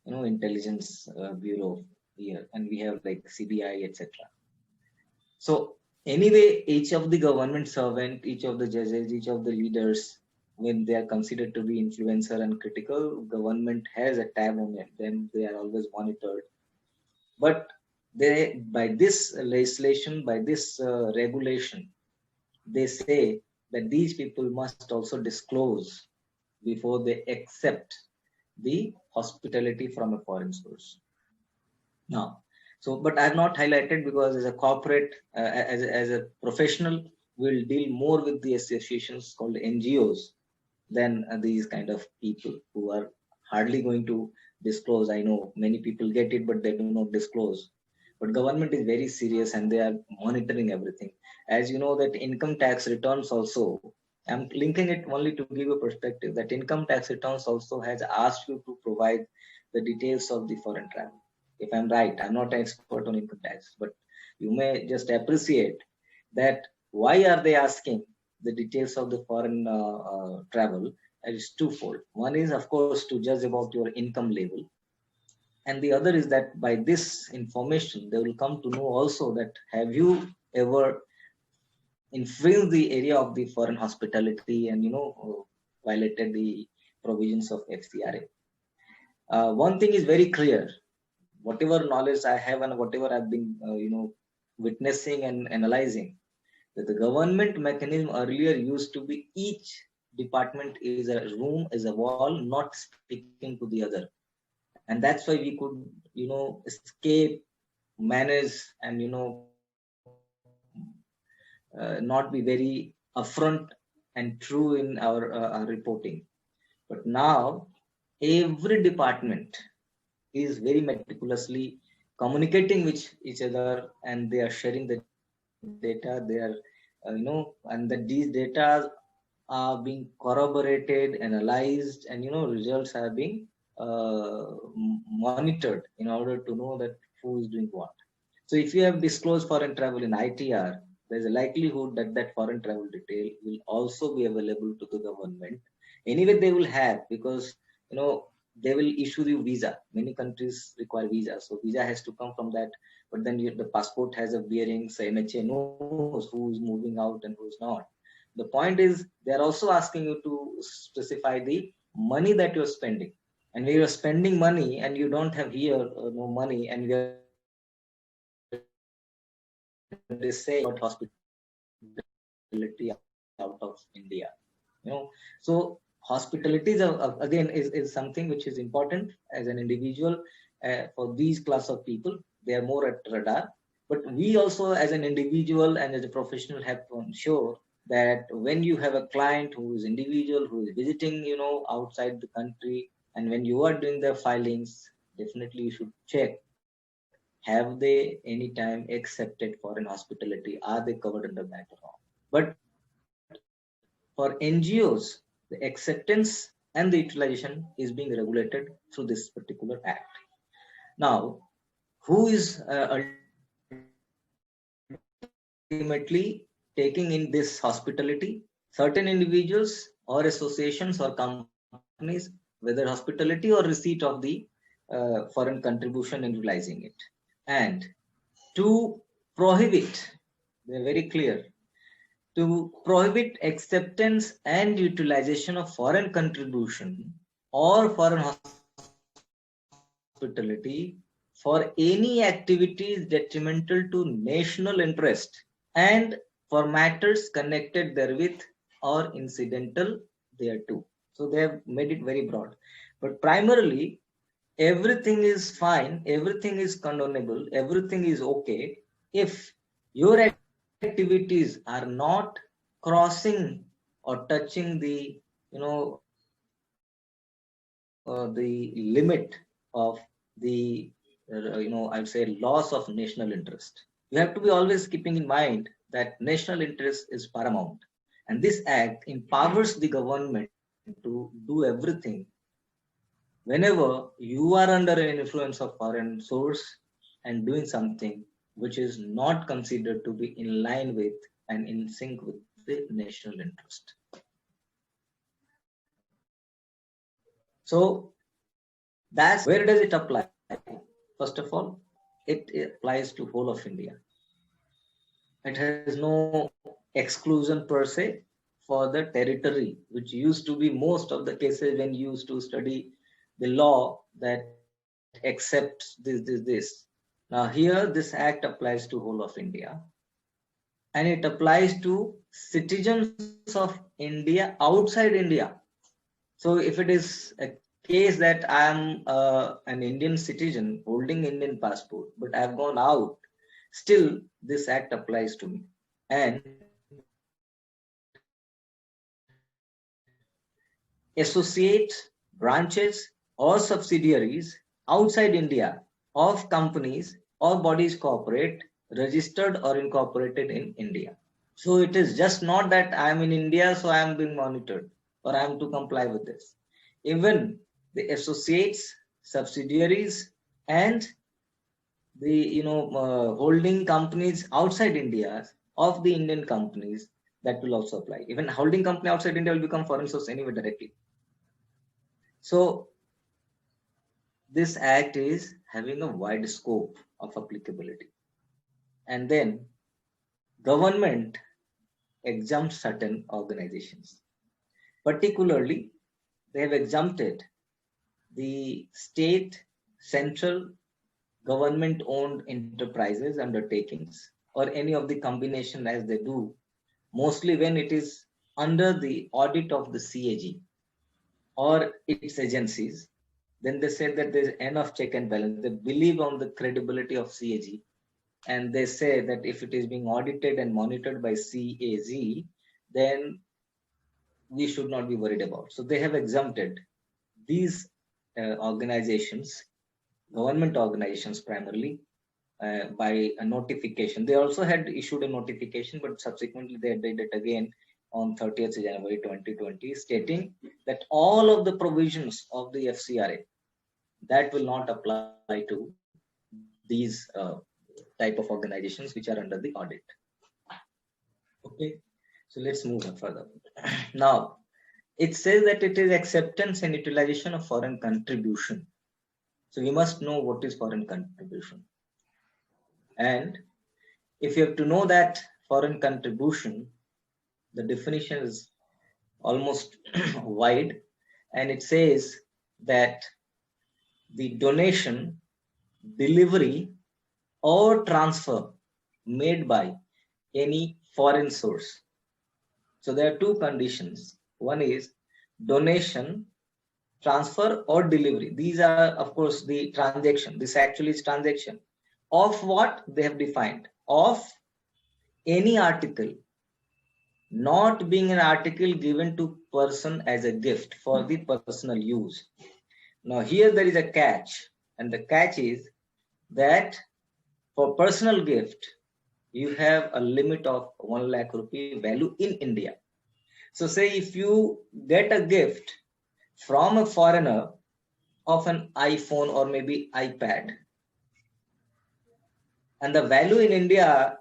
intelligence bureau here, and we have like CBI, etc. So anyway, each of the government servant, each of the judges, each of the leaders, when they are considered to be influencer and critical, government has a tab on it. Then they are always monitored. But they, by this legislation, by this regulation, they say that these people must also disclose before they accept the hospitality from a foreign source. Now, but I have not highlighted because as a corporate, as a professional, we'll deal more with the associations called NGOs than these kind of people who are hardly going to disclose. I know many people get it, but they do not disclose. But government is very serious and they are monitoring everything. As you know that income tax returns also, I'm linking it only to give a perspective that income tax returns also has asked you to provide the details of the foreign travel. If I'm right, I'm not an expert on income tax, but you may just appreciate that why are they asking the details of the foreign travel? Is twofold. One is, of course, to judge about your income level. And the other is that by this information, they will come to know also that have you ever infringed the area of the foreign hospitality and, violated the provisions of FCRA. One thing is very clear. Whatever knowledge I have and whatever I've been, witnessing and analyzing, that the government mechanism earlier used to be each department is a room, is a wall, not speaking to the other. And that's why we could, escape, manage, and, not be very upfront and true in our reporting. But now, every department is very meticulously communicating with each other, and they are sharing the data. They are, and that these data are being corroborated, analyzed, and results are being monitored in order to know that who is doing what. So if you have disclosed foreign travel in ITR, there's a likelihood that that foreign travel detail will also be available to the government. Anyway, they will have, because they will issue you visa. Many countries require visa, so visa has to come from that. But then the passport has a bearing, so MHA knows who is moving out and who is not. The point is, they're also asking you to specify the money that you're spending. And when you're spending money and you don't have here no money, and you're they say about hospitality out of India. So hospitality is again is something which is important as an individual for these class of people. They are more at radar, but we also as an individual and as a professional have to ensure that when you have a client who is individual, who is visiting outside the country, and when you are doing the filings, definitely you should check, have they anytime accepted foreign hospitality? Are they covered under that or not? But for NGOs, the acceptance and the utilization is being regulated through this particular act. Now, who is ultimately taking in this hospitality? Certain individuals or associations or companies, whether hospitality or receipt of the foreign contribution and utilizing it. And to prohibit, they're very clear, to prohibit acceptance and utilization of foreign contribution or foreign hospitality for any activities detrimental to national interest and for matters connected therewith or incidental thereto. So they have made it very broad. But primarily, everything is fine, everything is condonable, everything is okay if your activities are not crossing or touching the the limit of the I'd say loss of national interest. You have to be always keeping in mind that national interest is paramount, and this act empowers the government to do everything whenever you are under an influence of foreign source and doing something which is not considered to be in line with and in sync with the national interest. So that's where does it apply? First of all, it applies to whole of India. It has no exclusion per se for the territory, which used to be most of the cases when you used to study the law that accepts this. Now here, this act applies to whole of India, and it applies to citizens of India outside India. So if it is a case that I am an Indian citizen holding Indian passport, but I have gone out, still this act applies to me. And associates, branches, or subsidiaries outside India of companies or bodies corporate registered or incorporated in India. So it is just not that I am in India, so I am being monitored or I am to comply with this. Even the associates, subsidiaries, and the holding companies outside India of the Indian companies, that will also apply. Even holding company outside India will become foreign source anyway directly. So this act is having a wide scope of applicability. And then government exempts certain organizations. Particularly, they have exempted the state, central, government-owned enterprises, undertakings, or any of the combination as they do, mostly when it is under the audit of the CAG or its agencies. Then they say that there's enough check and balance. They believe on the credibility of CAG, and they say that if it is being audited and monitored by CAG, then we should not be worried about. So they have exempted these organizations, government organizations primarily, by a notification. They also had issued a notification, but subsequently they did it again on 30th January 2020, stating that all of the provisions of the FCRA that will not apply to these type of organizations which are under the audit. Okay, so let's move on further. Now, it says that it is acceptance and utilization of foreign contribution. So we must know what is foreign contribution. And if you have to know that foreign contribution, the definition is almost wide, and it says that the donation, delivery, or transfer made by any foreign source. So there are two conditions. One is donation, transfer, or delivery. These are, of course, the transaction. This actually is transaction of what they have defined, of any article, not being an article given to person as a gift for the personal use. Now here there is a catch, and the catch is that for personal gift, you have a limit of 1 lakh rupee value in India. So say if you get a gift from a foreigner of an iPhone or maybe iPad, and the value in India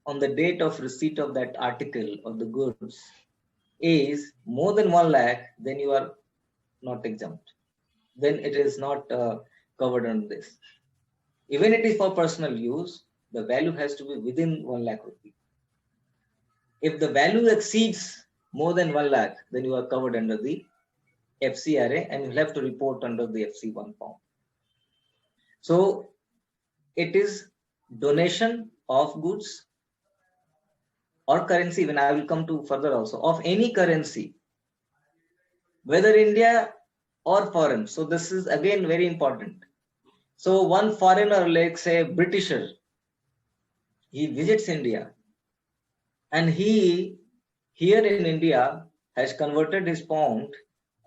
on the date of receipt of that article or the goods is more than 1 lakh, then you are not exempt. Then it is not covered under this. Even it is for personal use, the value has to be within 1 lakh rupee. If the value exceeds more than 1 lakh, then you are covered under the FCRA and you have to report under the FC1 form. So it is donation of goods or currency, when I will come to further also, of any currency, whether India or foreign. So this is again very important. So one foreigner, like say Britisher, he visits India and he here in India has converted his pound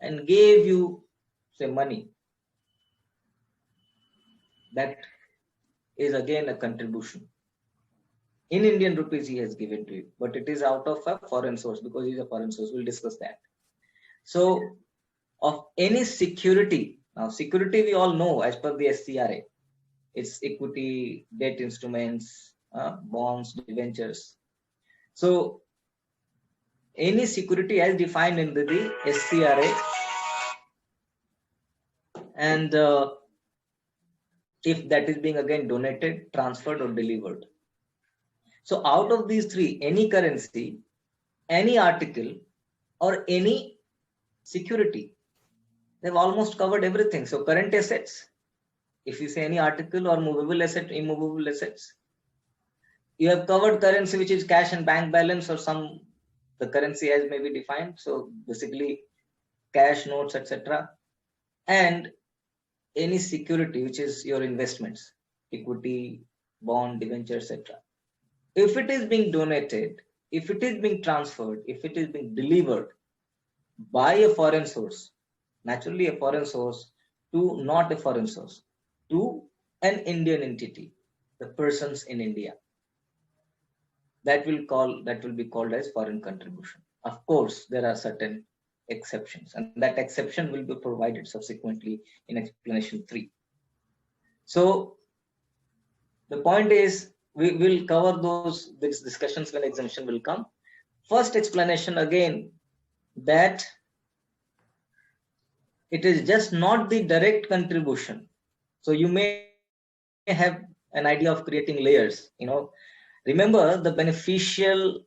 and gave you say money. That is again a contribution. In Indian rupees he has given to you, but it is out of a foreign source because he is a foreign source. We'll discuss that. So of any security, now security we all know as per the SCRA, it's equity, debt instruments, bonds, debentures. So any security as defined in the SCRA, and if that is being again donated, transferred, or delivered. So out of these three, any currency, any article, or any security, they've almost covered everything. So current assets, if you say any article or movable asset, immovable assets, you have covered currency, which is cash and bank balance, or some the currency has maybe defined. So basically cash, notes, etc. And any security, which is your investments, equity, bond, debenture, etc. If it is being donated, if it is being transferred, if it is being delivered by a foreign source, naturally a foreign source to not a foreign source, to an Indian entity, the persons in India, that will be called as foreign contribution. Of course, there are certain exceptions, and that exception will be provided subsequently in explanation 3. So the point is, we will cover these discussions when exemption will come. First explanation again, that it is just not the direct contribution. So you may have an idea of creating layers. Remember the beneficial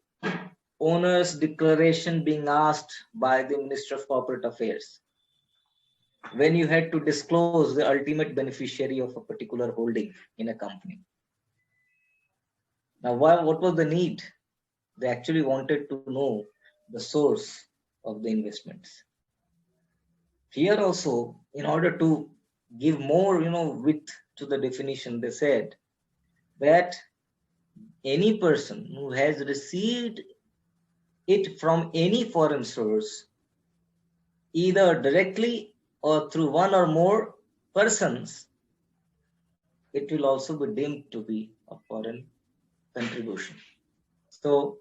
owner's declaration being asked by the Minister of Corporate Affairs when you had to disclose the ultimate beneficiary of a particular holding in a company. Now, what was the need? They actually wanted to know the source of the investments. Here also, in order to give more, width to the definition, they said that any person who has received it from any foreign source, either directly or through one or more persons, it will also be deemed to be a foreign contribution. So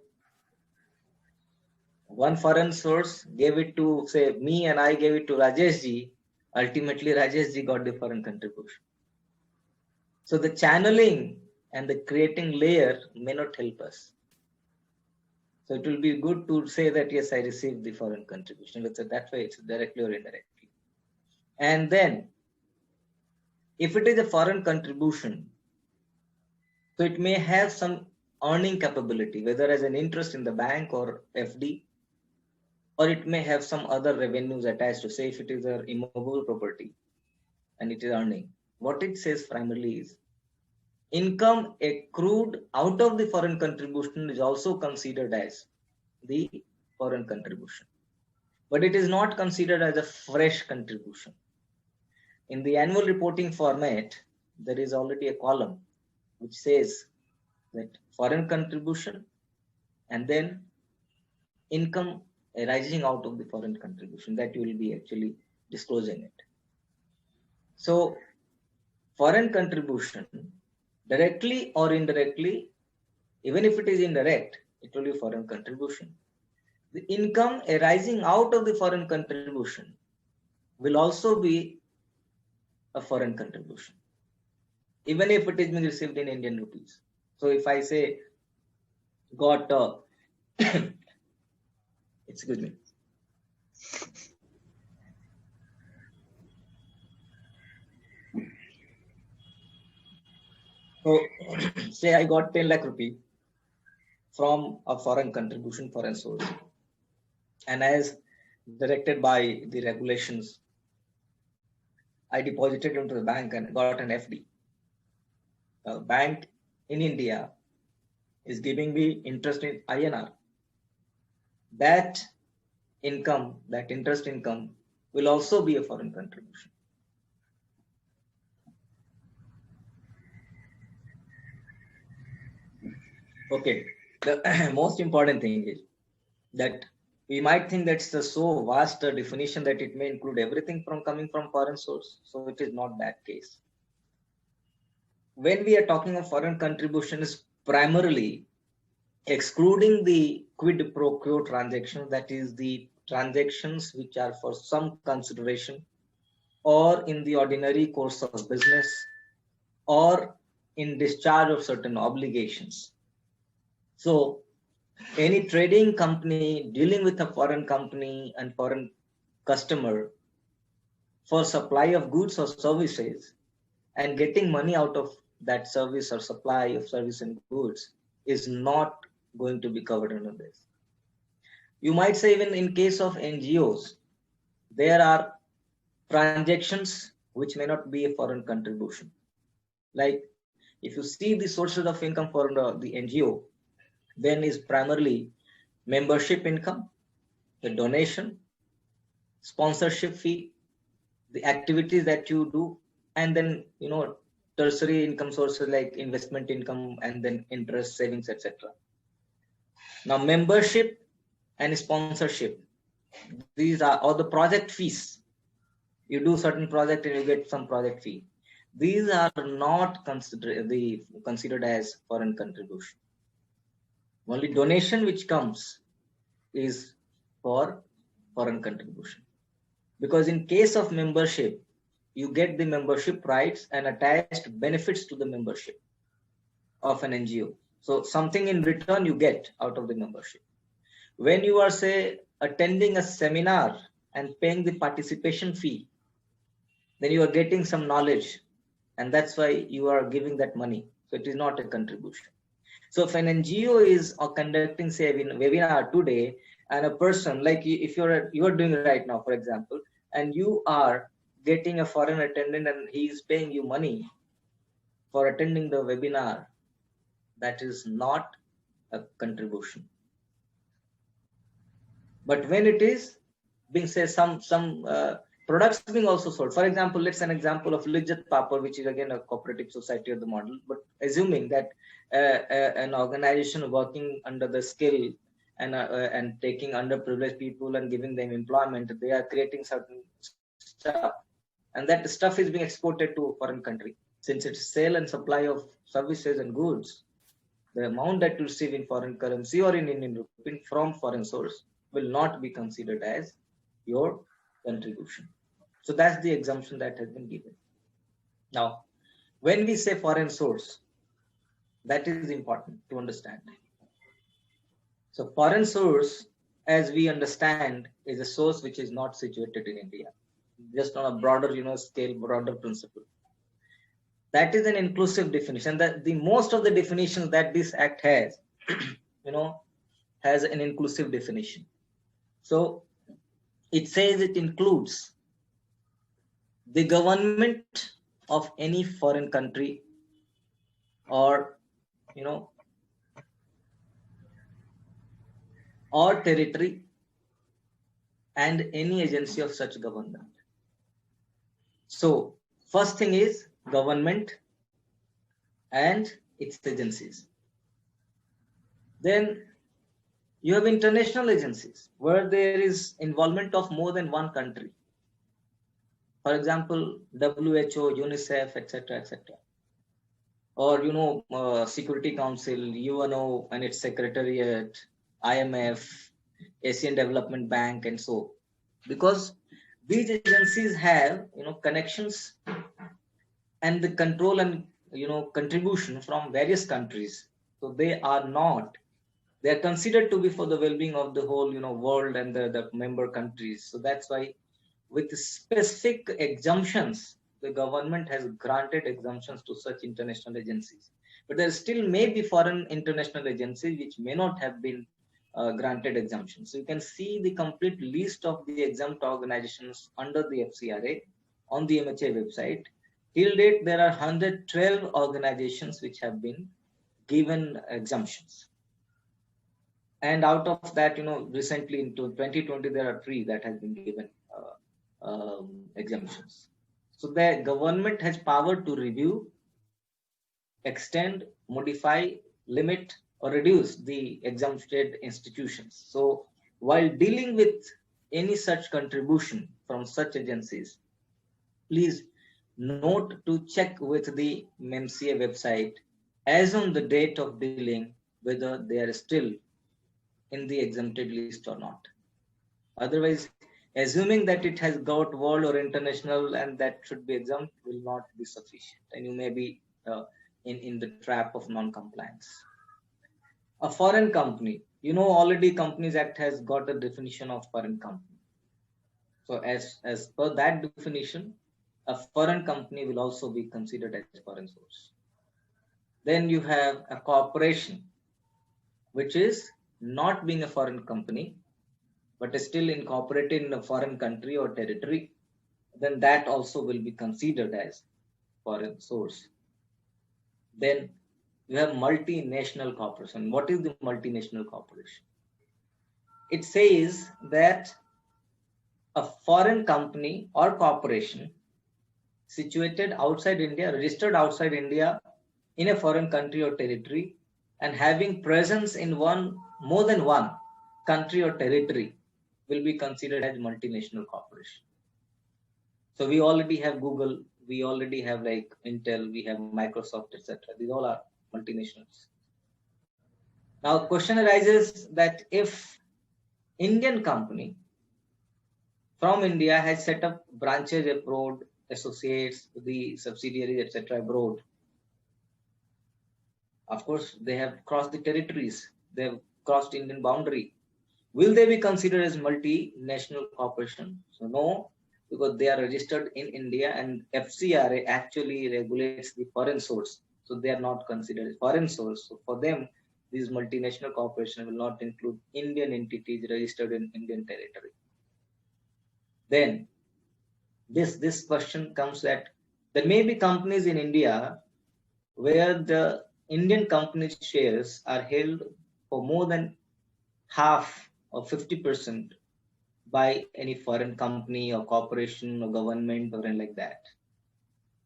one foreign source gave it to, say, me, and I gave it to Rajesh ji. Ultimately, Rajesh ji got the foreign contribution. So the channeling and the creating layer may not help us. So it will be good to say that, yes, I received the foreign contribution. Let's say that way, it's directly or indirectly. And then, if it is a foreign contribution, so it may have some earning capability, whether as an interest in the bank or FD, or it may have some other revenues attached to, say, if it is an immovable property and it is earning. What it says primarily is income accrued out of the foreign contribution is also considered as the foreign contribution, but it is not considered as a fresh contribution. In the annual reporting format, there is already a column which says that foreign contribution and then income arising out of the foreign contribution, that you will be actually disclosing it. So foreign contribution, directly or indirectly, even if it is indirect, it will be foreign contribution. The income arising out of the foreign contribution will also be a foreign contribution, even if it is being received in Indian rupees. So if I say got excuse me. So say I got 10 lakh rupee from a foreign contribution, foreign source, and as directed by the regulations, I deposited into the bank and got an FD. A bank in India is giving me interest in INR. That income, that interest income, will also be a foreign contribution. Okay, the most important thing is that we might think that's a so vast a definition that it may include everything from coming from foreign source. So it is not that case. When we are talking of foreign contribution, is primarily excluding the quid pro quo transactions, that is the transactions which are for some consideration or in the ordinary course of business or in discharge of certain obligations. So any trading company dealing with a foreign company and foreign customer for supply of goods or services and getting money out of that service or supply of service and goods is not going to be covered under this. You might say even in case of NGOs, there are transactions which may not be a foreign contribution. Like if you see the sources of income for the NGO, then is primarily membership income, the donation, sponsorship fee, the activities that you do, and then tertiary income sources like investment income and then interest, savings, etc. Now membership and sponsorship, these are all the project fees. You do certain project and you get some project fee. These are not considered as foreign contribution. Only donation which comes is for foreign contribution. Because in case of membership, you get the membership rights and attached benefits to the membership of an NGO. So something in return you get out of the membership. When you are, say, attending a seminar and paying the participation fee, then you are getting some knowledge, and that's why you are giving that money. So it is not a contribution. So if an NGO is conducting, say, a webinar today, and a person like if you are doing it right now, for example, and you are getting a foreign attendant and he is paying you money for attending the webinar, that is not a contribution. But when it is being, say, some products being also sold, for example, let's an example of Lijjat Papad, which is again a cooperative society of the model, but assuming that an organization working under the skill and taking underprivileged people and giving them employment, they are creating certain stuff, and that stuff is being exported to a foreign country. Since it's sale and supply of services and goods, the amount that you receive in foreign currency or in Indian rupee from foreign source will not be considered as your contribution. So that's the exemption that has been given. Now, when we say foreign source, that is important to understand. So foreign source, as we understand, is a source which is not situated in India, just on a broader, scale, broader principle. That is an inclusive definition. That the most of the definitions that this act has, has an inclusive definition. So it says it includes the government of any foreign country or, or territory and any agency of such government. So first thing is government and its agencies. Then you have international agencies where there is involvement of more than one country. For example, WHO, UNICEF, etc., etc. Or, Security Council, UNO and its Secretariat, IMF, Asian Development Bank, and so. Because these agencies have, connections and the control and, contribution from various countries. So they are considered to be for the well-being of the whole, world and the member countries. So that's why with specific exemptions, the government has granted exemptions to such international agencies. But there still may be foreign international agencies which may not have been granted exemptions. So you can see the complete list of the exempt organizations under the FCRA on the MHA website. Till date, there are 112 organizations which have been given exemptions. And out of that, recently into 2020, there are 3 that have been given exemptions. So the government has power to review, extend, modify, limit, or reduce the exempted institutions. So while dealing with any such contribution from such agencies, please note to check with the MCA website as on the date of dealing whether they are still in the exempted list or not. Otherwise, assuming that it has got world or international and that should be exempt will not be sufficient, and you may be in the trap of non-compliance. A foreign company, already Companies Act has got a definition of foreign company. So as per that definition, a foreign company will also be considered as foreign source. Then you have a corporation, which is not being a foreign company, but is still incorporated in a foreign country or territory, then that also will be considered as foreign source. Then you have multinational corporation. What is the multinational corporation? It says that a foreign company or corporation situated outside India, registered outside India in a foreign country or territory, and having presence in more than one country or territory will be considered as multinational corporation. So we already have Google, we already have like Intel, we have Microsoft, etc. These all are multinationals. Now, question arises that if Indian company from India has set up branches abroad, associates, the subsidiaries, etc. abroad, of course, they have crossed the territories, they have crossed Indian boundary. Will they be considered as multinational corporation? So no, because they are registered in India and FCRA actually regulates the foreign source. So they are not considered as foreign source. So for them, these multinational corporations will not include Indian entities registered in Indian territory. Then this question comes that there may be companies in India where the Indian company's shares are held for more than half or 50% by any foreign company or corporation or government or anything like that.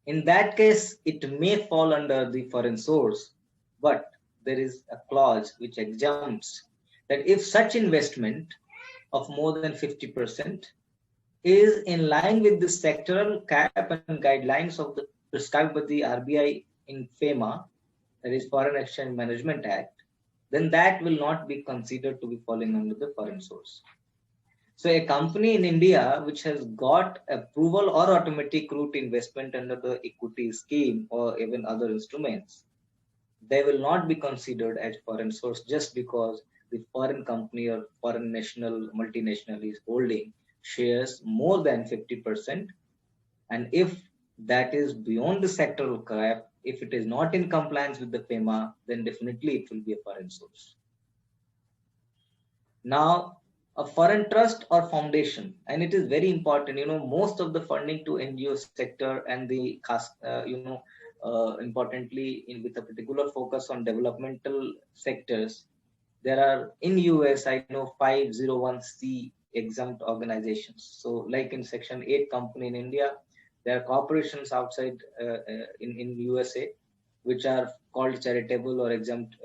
In that case, it may fall under the foreign source, but there is a clause which exempts that if such investment of more than 50% is in line with the sectoral cap and guidelines of the prescribed by the RBI in FEMA, that is Foreign Exchange Management Act, then that will not be considered to be falling under the foreign source. So a company in India which has got approval or automatic route investment under the equity scheme or even other instruments, they will not be considered as foreign source just because the foreign company or foreign national multinational is holding shares more than 50%. And if that is beyond the sectoral cap, if it is not in compliance with the FEMA, then definitely it will be a foreign source. Now, a foreign trust or foundation, and it is very important, most of the funding to NGO sector and the importantly with a particular focus on developmental sectors, there are in US, I know 501c exempt organizations. So like in section 8 company in India, there are corporations outside in USA which are called charitable or exempt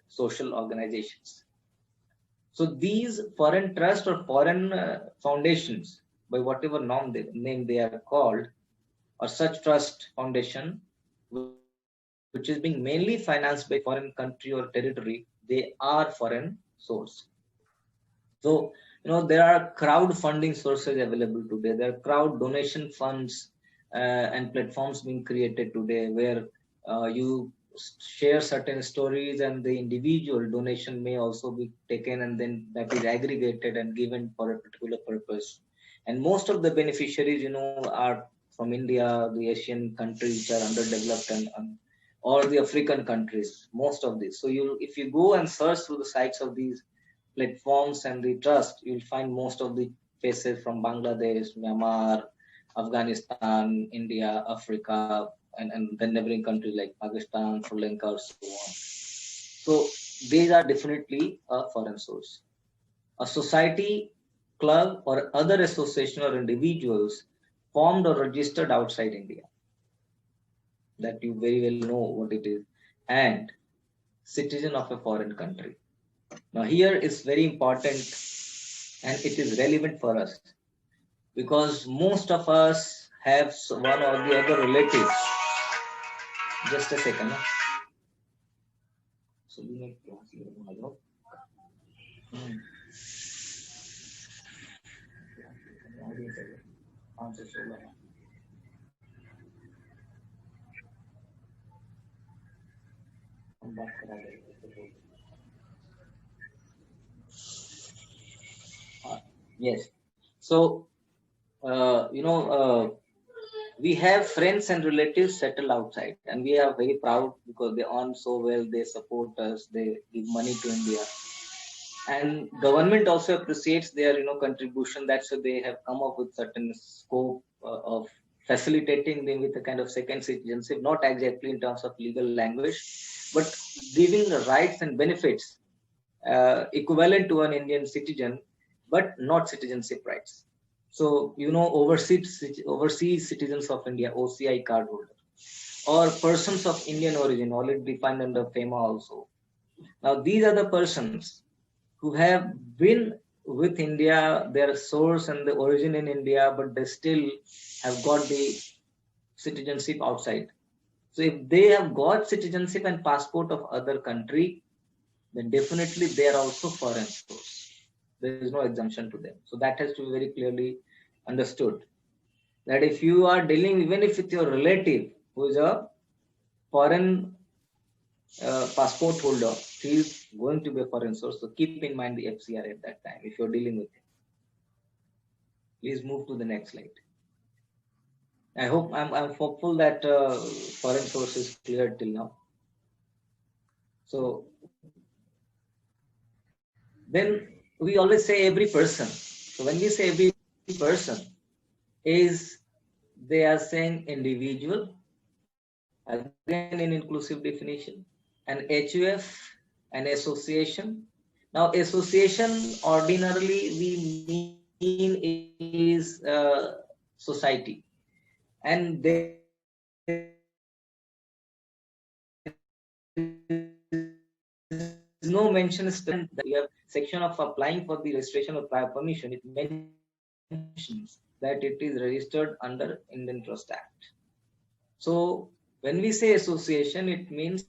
social organizations. So these foreign trust or foreign foundations, by whatever name they are called, or such trust foundation, which is being mainly financed by foreign country or territory, they are foreign source. So, there are crowd funding sources available today. There are crowd donation funds and platforms being created today where you share certain stories and the individual donation may also be taken and then that is aggregated and given for a particular purpose. And most of the beneficiaries, are from India, the Asian countries which are underdeveloped and or the African countries, most of these. So if you go and search through the sites of these platforms and the trust, you'll find most of the faces from Bangladesh, Myanmar, Afghanistan, India, Africa, and then neighboring countries like Pakistan, Sri Lanka, or so on. So these are definitely a foreign source. A society, club, or other association or individuals formed or registered outside India, that you very well know what it is, and citizen of a foreign country. Now here is very important and it is relevant for us because most of us have one or the other relatives. Just a second. So we make yes. So, we have friends and relatives settled outside, and we are very proud because they earn so well, they support us, they give money to India. And government also appreciates their, contribution. That's why they have come up with certain scope of facilitating them with a kind of second citizenship, not exactly in terms of legal language, but giving the rights and benefits equivalent to an Indian citizen, but not citizenship rights. So, overseas citizens of India, OCI card holder, or persons of Indian origin, already defined under FEMA also. Now, these are the persons who have been with India, their source and the origin in India, but they still have got the citizenship outside. So if they have got citizenship and passport of other country, then definitely they are also foreign source. There is no exemption to them. So that has to be very clearly understood. That if you are dealing even if with your relative who is a foreign passport holder, he is going to be a foreign source. So keep in mind the FCR at that time if you're dealing with him. Please move to the next slide. I hope I'm hopeful that foreign source is clear till now. So then we always say every person. So when we say every person, is they are saying individual, again in inclusive definition, an HUF, an association. Now association ordinarily we mean is society, and there is no mention that we have section of applying for the registration or prior permission. It mentions that it is registered under Indian Trust Act. So when we say association, it means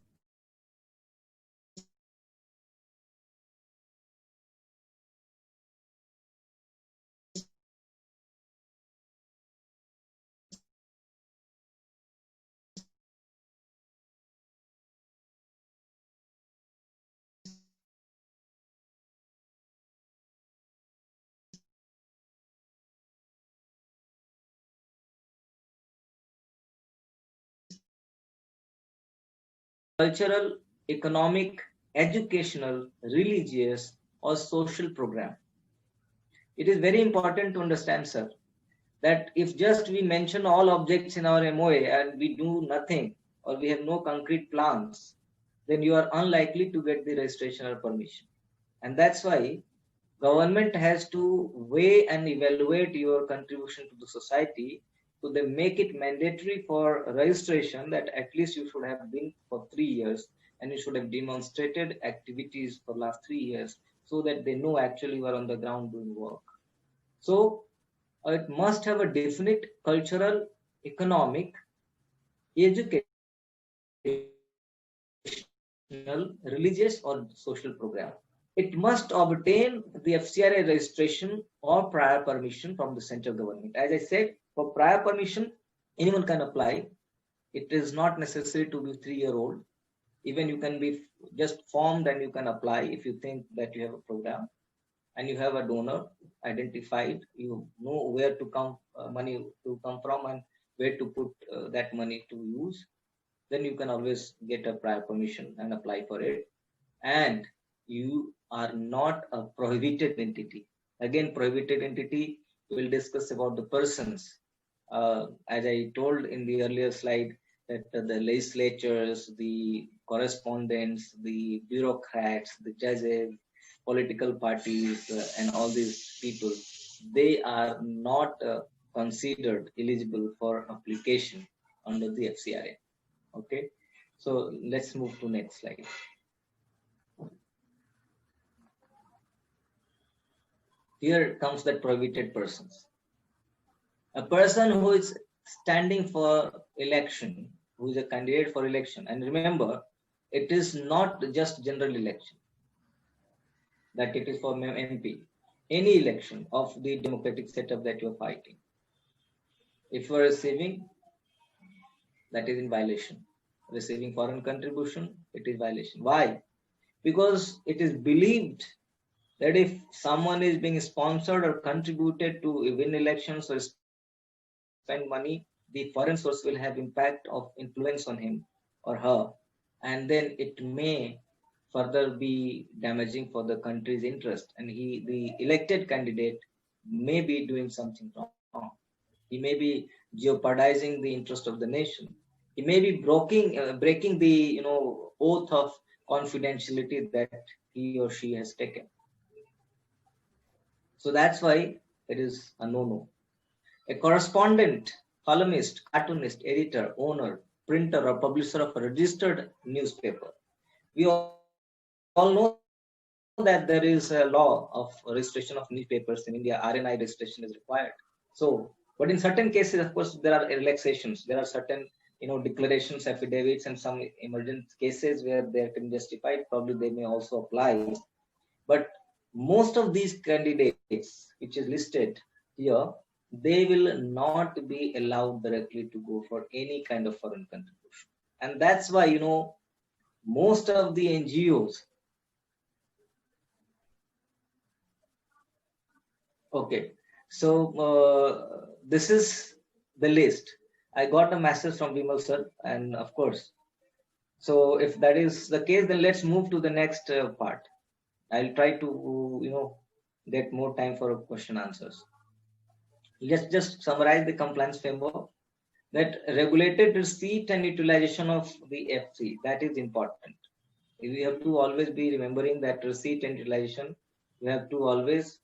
cultural, economic, educational, religious, or social program. It is very important to understand, sir, that if just we mention all objects in our MOA and we do nothing or we have no concrete plans, then you are unlikely to get the registration or permission. And that's why government has to weigh and evaluate your contribution to the society. So they make it mandatory for registration that at least you should have been for 3 years and you should have demonstrated activities for last 3 years so that they know actually you are on the ground doing work. So it must have a definite cultural, economic, educational, religious, or social program. It must obtain the FCRA registration or prior permission from the central government. As I said, for prior permission, anyone can apply. It is not necessary to be 3-year-old. Even you can be just formed and you can apply if you think that you have a program and you have a donor identified, you know where to come money to come from and where to put that money to use, then you can always get a prior permission and apply for it. And you are not a prohibited entity. Again, prohibited entity, we will discuss about the persons. As I told in the earlier slide, that the legislatures, the correspondents, the bureaucrats, the judges, political parties, and all these people, they are not considered eligible for application under the FCRA. Okay, so let's move to next slide. Here comes that prohibited persons. A person who is standing for election, who is a candidate for election, and remember, it is not just general election, that it is for MP, any election of the democratic setup that you're fighting. If you are receiving, that is in violation. Receiving foreign contribution, it is violation. Why? Because it is believed that if someone is being sponsored or contributed to win elections or spend money, the foreign source will have impact of influence on him or her, and then it may further be damaging for the country's interest, and the elected candidate may be doing something wrong. He may be jeopardizing the interest of the nation. He may be breaking the oath of confidentiality that he or she has taken. So that's why it is a no-no. A correspondent, columnist, cartoonist, editor, owner, printer, or publisher of a registered newspaper. We all know that there is a law of registration of newspapers in India. RNI registration is required. So, but in certain cases, of course, there are relaxations. There are certain declarations, affidavits, and some emergent cases where they can justify. Probably they may also apply. But most of these candidates, which is listed here, they will not be allowed directly to go for any kind of foreign contribution. And that's why, most of the NGOs. Okay, so this is the list. I got a message from Vimal sir, and of course, so if that is the case, then let's move to the next part. I'll try to, get more time for question answers. Let's just summarize the compliance framework. That regulated receipt and utilization of the FC, that is important. We have to always be remembering that receipt and utilization, you have to always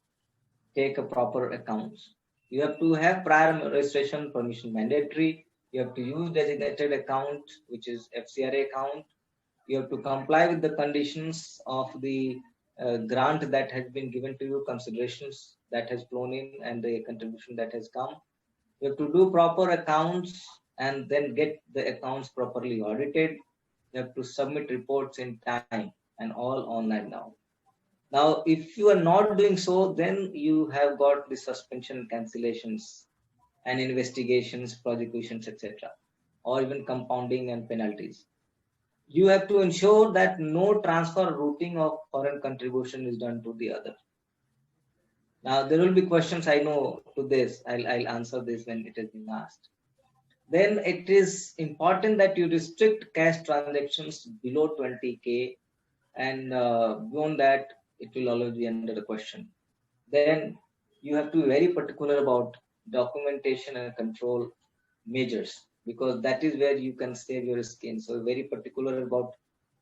take a proper accounts. You have to have prior registration permission mandatory. You have to use designated account, which is FCRA account. You have to comply with the conditions of the grant that has been given to you, considerations that has flown in, and the contribution that has come. You have to do proper accounts and then get the accounts properly audited. You have to submit reports in time and all online now. Now, if you are not doing so, then you have got the suspension, cancellations, and investigations, prosecutions, etc., or even compounding and penalties. You have to ensure that no transfer routing of foreign contribution is done to the other. Now, there will be questions, I know, to this. I'll answer this when it has been asked. then it is important that you restrict cash transactions below 20K, and beyond that, it will always be under the question. Then you have to be very particular about documentation and control measures, because that is where you can save your skin. So very particular about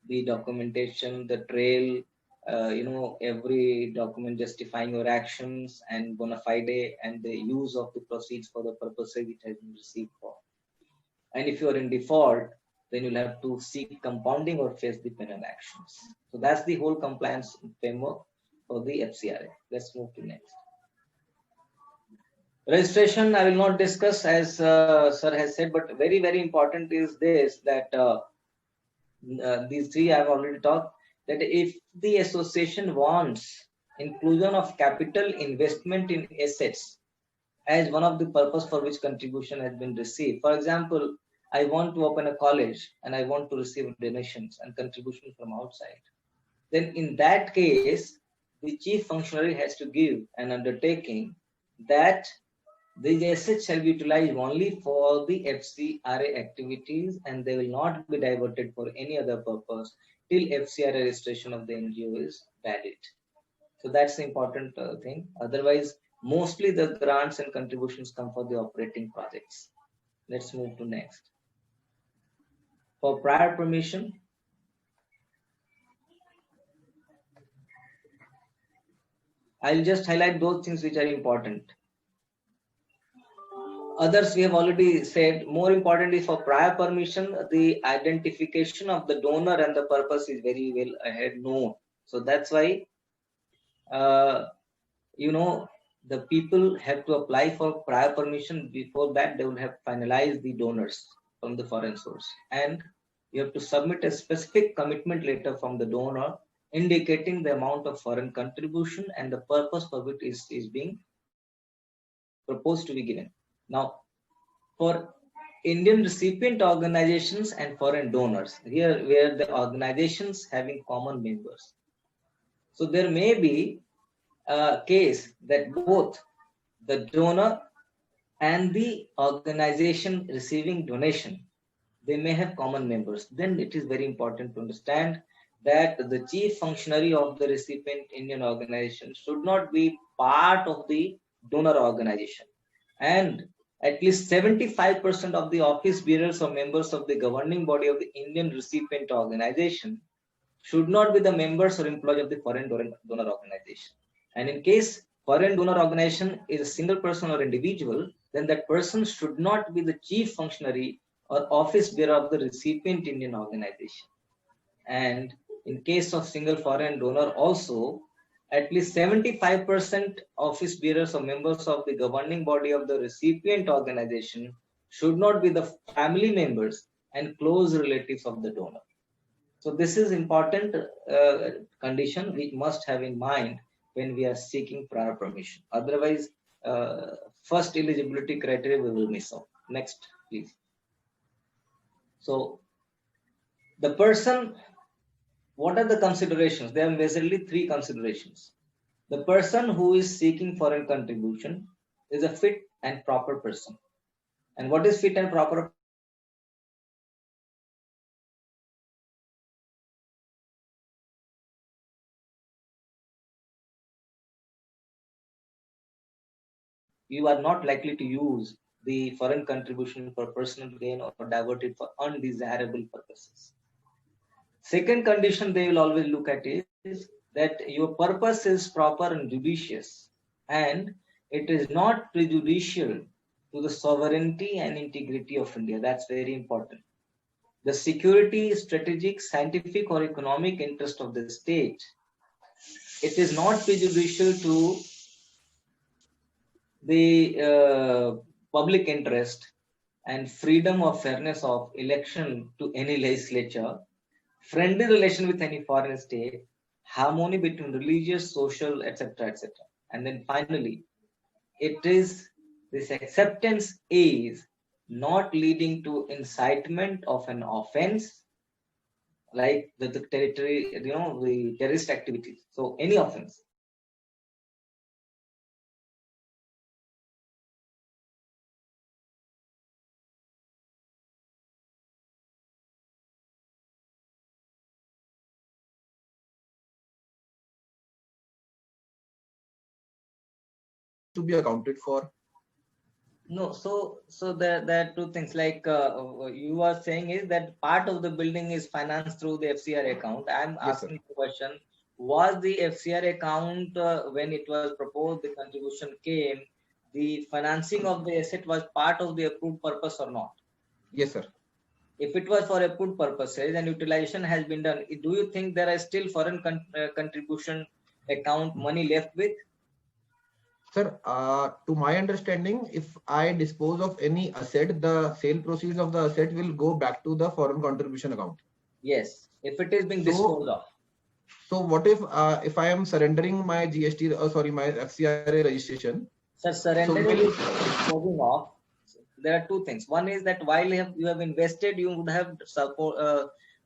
the documentation, the trail, every document justifying your actions and bona fide, and the use of the proceeds for the purposes it has been received for. And if you are in default, then you'll have to seek compounding or face the penal actions. So that's the whole compliance framework for the FCRA. Let's move to next. Registration, I will not discuss, as sir has said, but very, very important is this, that these three I've already talked, that if the association wants inclusion of capital investment in assets as one of the purpose for which contribution has been received. For example, I want to open a college and I want to receive donations and contribution from outside. Then in that case, the chief functionary has to give an undertaking that these assets shall be utilized only for the FCRA activities, and they will not be diverted for any other purpose till FCRA registration of the NGO is valid. So that's the important thing. Otherwise, mostly the grants and contributions come for the operating projects. Let's move to next. For prior permission, I'll just highlight those things which are important. Others we have already said. More important is for prior permission, the identification of the donor and the purpose is very well ahead known. So that's why, the people have to apply for prior permission. Before that, they will have finalized the donors from the foreign source. And you have to submit a specific commitment letter from the donor indicating the amount of foreign contribution and the purpose for which is being proposed to be given. Now, for Indian recipient organizations and foreign donors, here where the organizations having common members. So there may be a case that both the donor and the organization receiving donation, they may have common members. Then it is very important to understand that the chief functionary of the recipient Indian organization should not be part of the donor organization. And at least 75% of the office bearers or members of the governing body of the Indian recipient organization should not be the members or employees of the foreign donor organization. And in case foreign donor organization is a single person or individual, then that person should not be the chief functionary or office bearer of the recipient Indian organization. And in case of single foreign donor also, at least 75% office bearers or members of the governing body of the recipient organization should not be the family members and close relatives of the donor. So this is important condition we must have in mind when we are seeking prior permission. Otherwise, first eligibility criteria we will miss out. Next, please. So the person, what are the considerations? There are basically three considerations. The person who is seeking foreign contribution is a fit and proper person. And what is fit and proper? You are not likely to use the foreign contribution for personal gain or divert it for undesirable purposes. Second condition they will always look at is that your purpose is proper and judicious, and it is not prejudicial to the sovereignty and integrity of India. That's very important. The security, strategic, scientific, or economic interest of the state, it is not prejudicial to the public interest and freedom or fairness of election to any legislature, friendly relation with any foreign state, harmony between religious, social, etc., etc. And then finally, it is this acceptance is not leading to incitement of an offense like the territory, the terrorist activities. So any offense.
to be accounted for?
No, so there are two things. Like you are saying is that part of the building is financed through the FCRA account. I'm
Yes, sir.
asking the question: was the FCRA account when it was proposed, the contribution came, the financing of the asset was part of the approved purpose or not?
Yes, sir.
If it was for approved purposes and utilization has been done, do you think there are still foreign contribution account money left with?
Sir, to my understanding, if I dispose of any asset, the sale proceeds of the asset will go back to the foreign contribution account.
Yes, if it is being
So-
disposed of.
So what if I am surrendering my GST, my FCRA registration?
Sir, surrendering is disposing of. There are two things. One is that while you have invested, you would have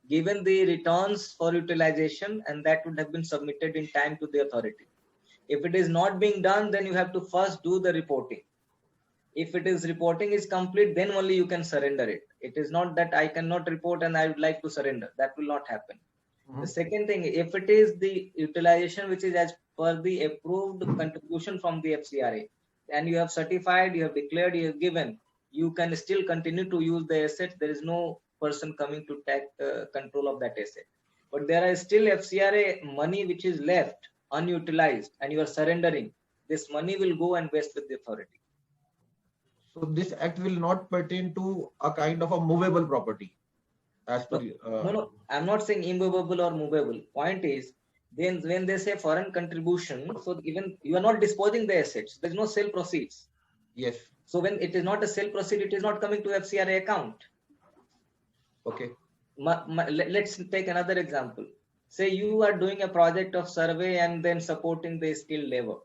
given the returns for utilization, and that would have been submitted in time to the authority. If it is not being done, then you have to first do the reporting. If it is reporting is complete, then only you can surrender it. It is not that I cannot report and I would like to surrender. That will not happen. The second thing, if it is the utilization which is as per the approved contribution from the FCRA, and you have certified, you have declared, you have given, you can still continue to use the asset. There is no person coming to take control of that asset. But there are still FCRA money which is left unutilized, and you are surrendering. This money will go and vest with the authority.
So this act will not pertain to a kind of a movable property, as per.
No, I'm not saying immovable or movable. Point is, then when they say foreign contribution, so even you are not disposing the assets. There is no sale proceeds.
Yes.
So when it is not a sale proceed, it is not coming to FCRA account.
Okay.
Let's take another example. Say you are doing a project of survey and then supporting the skilled labor.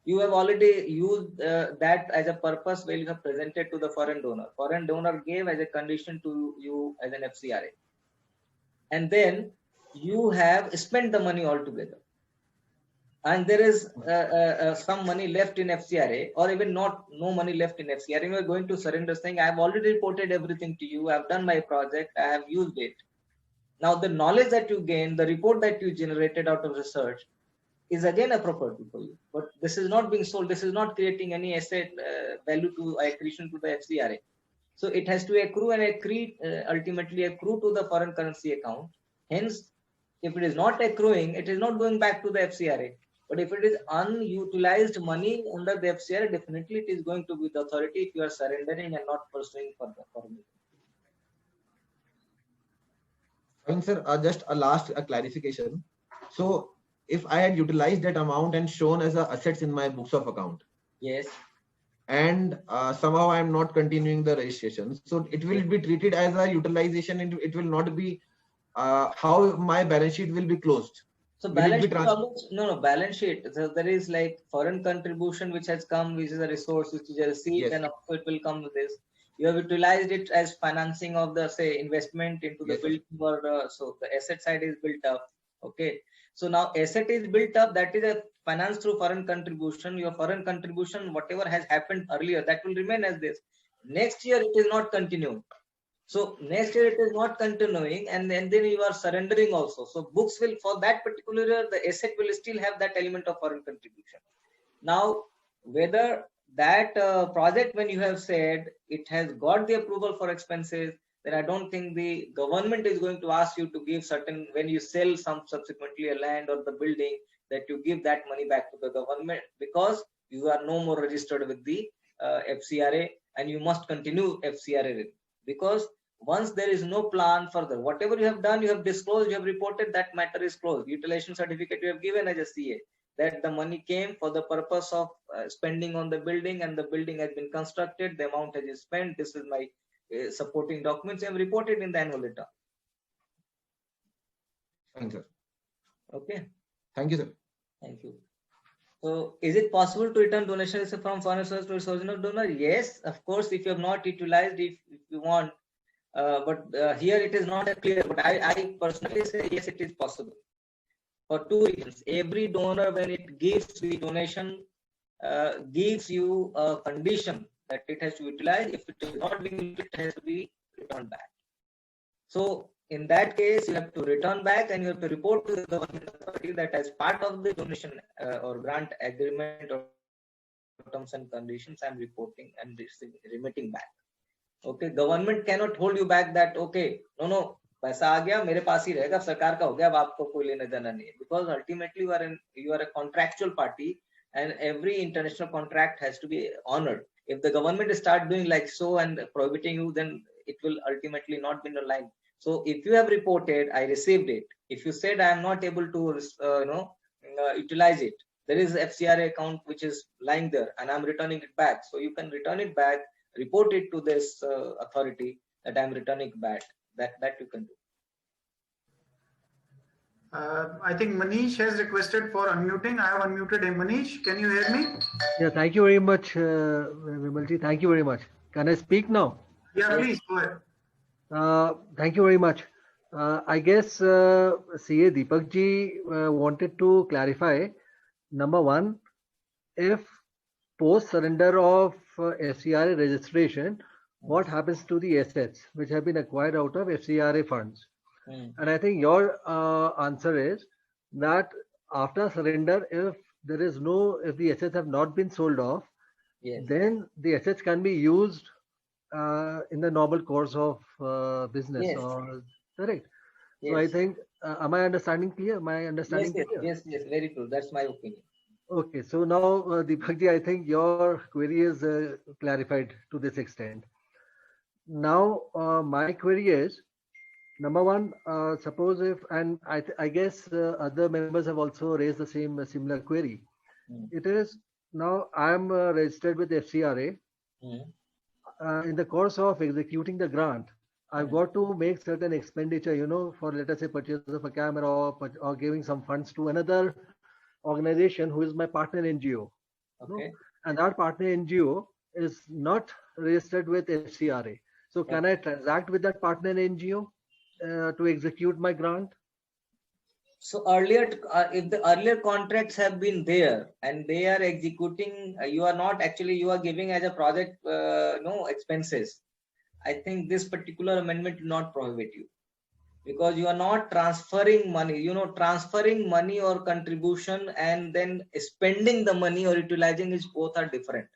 You have already used that as a purpose where you have presented to the foreign donor. Foreign donor gave as a condition to you as an FCRA. And then you have spent the money altogether. And there is some money left in FCRA, or even no money left in FCRA. You are going to surrender saying, I have already reported everything to you. I have done my project. I have used it. Now the knowledge that you gain, the report that you generated out of research is again a property for you. But this is not being sold. This is not creating any asset value to accretion to the FCRA. So it has to accrue and ultimately accrue to the foreign currency account. Hence, if it is not accruing, it is not going back to the FCRA. But if it is unutilized money under the FCRA, definitely it is going to be the authority if you are surrendering and not pursuing further.
Fine, sir. Just a last clarification. So if I had utilized that amount and shown as assets in my books of account,
Yes.
and somehow I am not continuing the registration, so it will be treated as a utilization, and it will not be how my balance sheet will be closed.
So balance sheet balance sheet. So there is like foreign contribution which has come, which is a resource which is a receipt, and also it will come with this. You have utilized it as financing of the investment into the building, or so the asset side is built up. Okay. So now asset is built up, that is a finance through foreign contribution. Your foreign contribution, whatever has happened earlier, that will remain as this. Next year it is not continuing. So next year it is not continuing, and then you are surrendering also. So books will, for that particular year, the asset will still have that element of foreign contribution. Now, whether that project, when you have said it has got the approval for expenses, then I don't think the government is going to ask you to give certain, when you sell some subsequently a land or the building, that you give that money back to the government, because you are no more registered with the FCRA, and you must continue FCRA. Because once there is no plan further, whatever you have done, you have disclosed, you have reported, that matter is closed. Utilization certificate you have given as a CA, that the money came for the purpose of spending on the building, and the building has been constructed, the amount has been spent, this is my supporting documents, I have reported in the annual return.
Thank you, sir.
Okay.
Thank you, sir.
Thank you. So is it possible to return donations from foreign source to its original donor? Yes, of course, if you have not utilized, if you want, but here it is not clear, but I personally say yes, it is possible for two reasons. Every donor, when it gives the donation, gives you a condition that it has to utilize. If it is not being utilized, it has to be returned back. So in that case, you have to return back, and you have to report to the government authority that as part of the donation or grant agreement or terms and conditions, I'm reporting and remitting back. Okay, government cannot hold you back that okay, no, पैसा आ गया मेरे पास ही रहेगा, सरकार का हो गया, अब आपको कोई लेना देना नहीं है. Because ultimately you are a contractual party, and every international contract has to be honored. If the government start doing like so and prohibiting you, then it will ultimately not be in the line. So if you have reported, I received it. If you said I am not able to utilize it, there is FCRA account which is lying there, and I'm returning it back. So you can return it back, report it to this authority that I'm returning it back. That you can do.
I think Manish has requested for unmuting. I have unmuted him. Manish, can you hear me?
Yeah, thank you very much, Vimalji. Thank you very much. Can I speak now?
Yeah, please go ahead.
Thank you very much. I guess CA Deepak ji wanted to clarify. Number one, if post surrender of FCRA registration, what happens to the assets which have been acquired out of FCRA funds? And I think your answer is that after surrender, if the assets have not been sold off, then the assets can be used in the normal course of business.
Yes.
Or correct?
Yes.
So I think, am I understanding clear?
Yes, very true. That's my opinion.
Okay, so now Deepak ji, I think your query is clarified to this extent. Now, my query is, number one, suppose if, and I guess other members have also raised the similar query. It is, now I am registered with FCRA. In the course of executing the grant, I've got to make certain expenditure, for let us say purchase of a camera or giving some funds to another organization who is my partner NGO.
Okay.
And that partner NGO is not registered with FCRA. So can I transact with that partner NGO to execute my grant?
So earlier, if the earlier contracts have been there and they are executing, you are giving as a project, expenses. I think this particular amendment will not prohibit you, because you are not transferring money, transferring money or contribution and then spending the money or utilizing is both are different.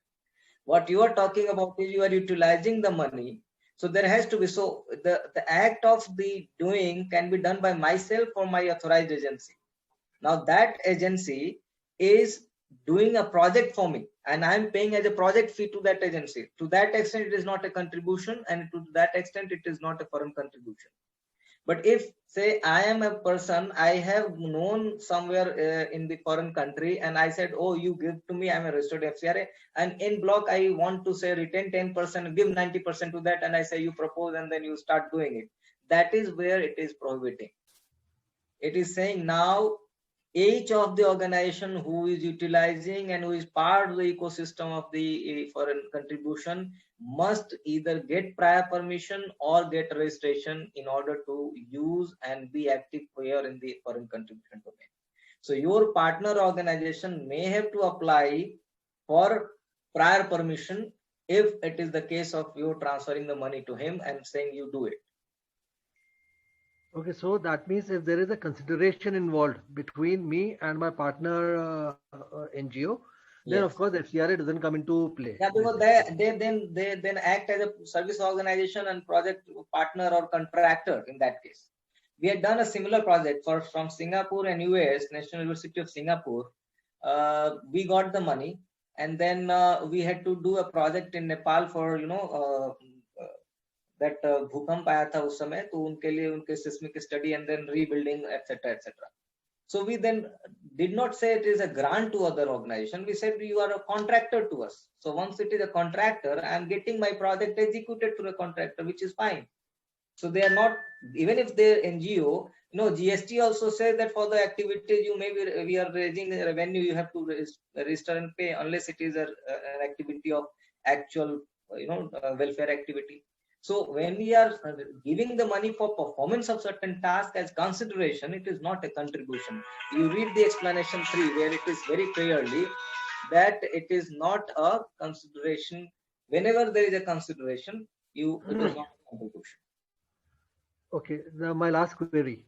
What you are talking about is you are utilizing the money. So there has to be, so the act of the doing can be done by myself or my authorized agency. Now that agency is doing a project for me and I'm paying as a project fee to that agency. To that extent, it is not a contribution, and to that extent, it is not a foreign contribution. But if, say, I am a person, I have known somewhere in the foreign country, and I said, oh, you give to me, I'm a registered FCRA, and in block, I want to say retain 10%, give 90% to that, and I say you propose, and then you start doing it. That is where it is prohibiting. It is saying now, each of the organization who is utilizing and who is part of the ecosystem of the foreign contribution must either get prior permission or get registration in order to use and be active here in the foreign contribution domain. So your partner organization may have to apply for prior permission if it is the case of you transferring the money to him and saying you do it.
Okay, so that means if there is a consideration involved between me and my partner NGO, then of course FCRA doesn't come into play.
Yeah, because they then act as a service organization and project partner or contractor in that case. We had done a similar project from Singapore and US, National University of Singapore. We got the money, and then we had to do a project in Nepal for that भूकंप आया था उस समय, तो उनके लिए उनके seismic study and then rebuilding, etc. So we then did not say it is a grant to other organization. We said you are a contractor to us. So once it is a contractor, I am getting my project executed through a contractor, which is fine. So they are not, even if they're NGO, GST also says that for the activities we are raising revenue, you have to register and pay unless it is an activity of actual, welfare activity. So when we are giving the money for performance of certain task as consideration, it is not a contribution. You read the explanation 3 where it is very clearly that it is not a consideration. Whenever there is a consideration, it is not a contribution.
Okay, my last query.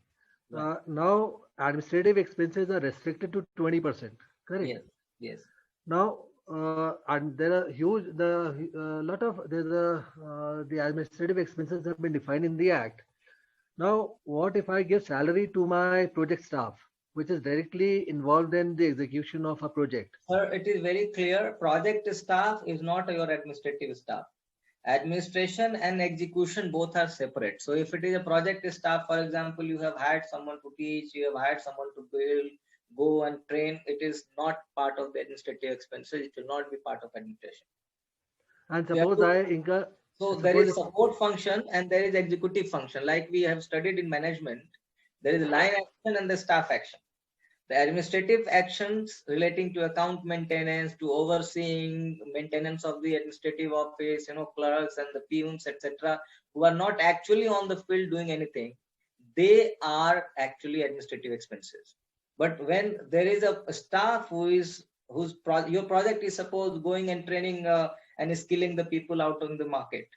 Now administrative expenses are restricted to 20%, correct?
Yes.
Now, and there are huge lot of the administrative expenses have been defined in the act. Now, what if I give salary to my project staff, which is directly involved in the execution of a project?
Sir, it is very clear. Project staff is not your administrative staff. Administration and execution both are separate. So if it is a project staff, for example, you have hired someone to teach, you have hired someone to build, go and train, it is not part of the administrative expenses. It will not be part of administration.
And
We have
suppose
to-
I incur.
So
suppose
there is
if-
support function and there is executive function. Like we have studied in management, there is line action and the staff action. The administrative actions relating to account maintenance, to overseeing maintenance of the administrative office, clerks and the peons, etc., who are not actually on the field doing anything, they are actually administrative expenses. But when there is a staff your project is supposed going and training and skilling the people out on the market,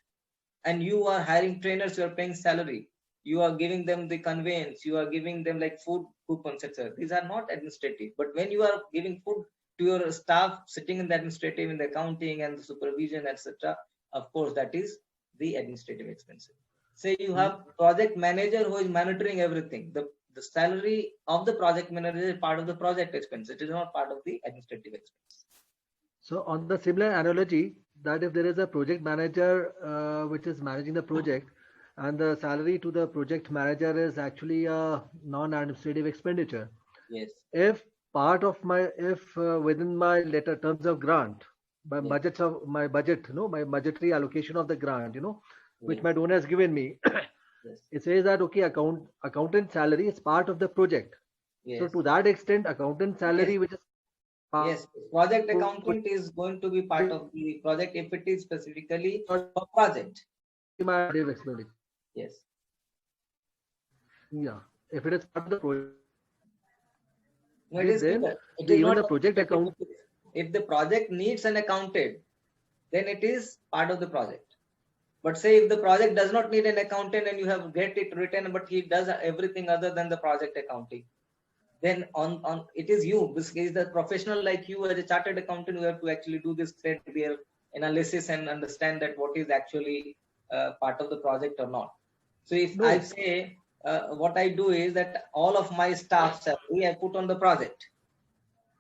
and you are hiring trainers, you are paying salary, you are giving them the conveyance, you are giving them like food coupons, etc. These are not administrative. But when you are giving food to your staff sitting in the administrative, in the accounting and the supervision, etc., of course, that is the administrative expenses. Say you have project manager who is monitoring everything. The salary of the project manager is part of the project expense. It is not part of the administrative expense.
So on the similar analogy, that if there is a project manager which is managing the project, and the salary to the project manager is actually a non-administrative expenditure.
Yes.
If part of my, if within my letter terms of grant, my
Yes.
budgets of my budget, my budgetary allocation of the grant, which
Yes.
my donor has given me,
Yes.
it says that okay, accountant salary is part of the project.
Yes.
So to that extent, accountant salary,
Yes.
which is part
Yes, project accountant is going to be part of the project if it is specifically for project.
of my expenditure.
Yes.
Yeah, if it is part of the project,
No, it is
then
clear. It
the-
is
even
not
the project account.
If the project needs an accountant, then it is part of the project. But say if the project does not need an accountant and you have get it written, but he does everything other than the project accounting, then on it is you. This is the professional like you as a chartered accountant who have to actually do this threadbare analysis and understand that what is actually part of the project or not. So if
No.
I say what I do is that all of my staff salary I put on the project,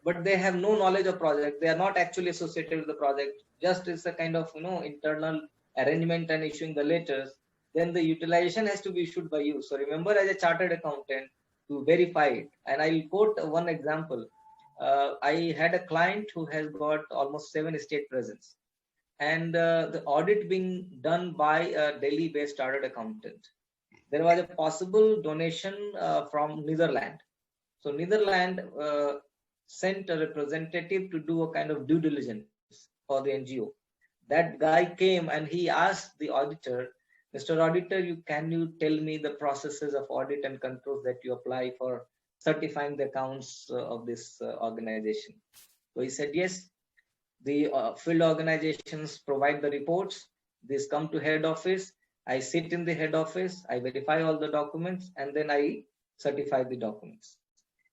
but they have no knowledge of project. They are not actually associated with the project. Just it's a kind of internal arrangement and issuing the letters. Then the utilization has to be issued by you. So remember, as a chartered accountant, to verify it. And I'll quote one example. I had a client who has got almost 7 state presence, and the audit being done by a Delhi-based chartered accountant. There was a possible donation from Netherlands. So Netherlands sent a representative to do a kind of due diligence for the NGO. That guy came and he asked the auditor, Mr. Auditor, can you tell me the processes of audit and controls that you apply for certifying the accounts of this organization? So he said, yes, the field organizations provide the reports. These come to head office. I sit in the head office. I verify all the documents and then I certify the documents.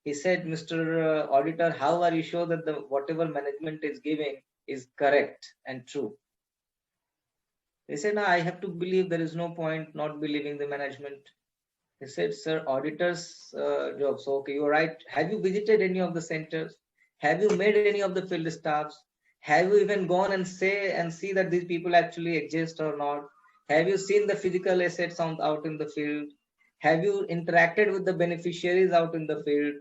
He said, Mr. Auditor, how are you sure that the whatever management is giving is correct and true? They said, no, I have to believe. There is no point not believing the management. He said, sir, auditor's job. So, okay, you're right. Have you visited any of the centers? Have you met any of the field staffs? Have you even gone and see that these people actually exist or not? Have you seen the physical assets out in the field? Have you interacted with the beneficiaries out in the field?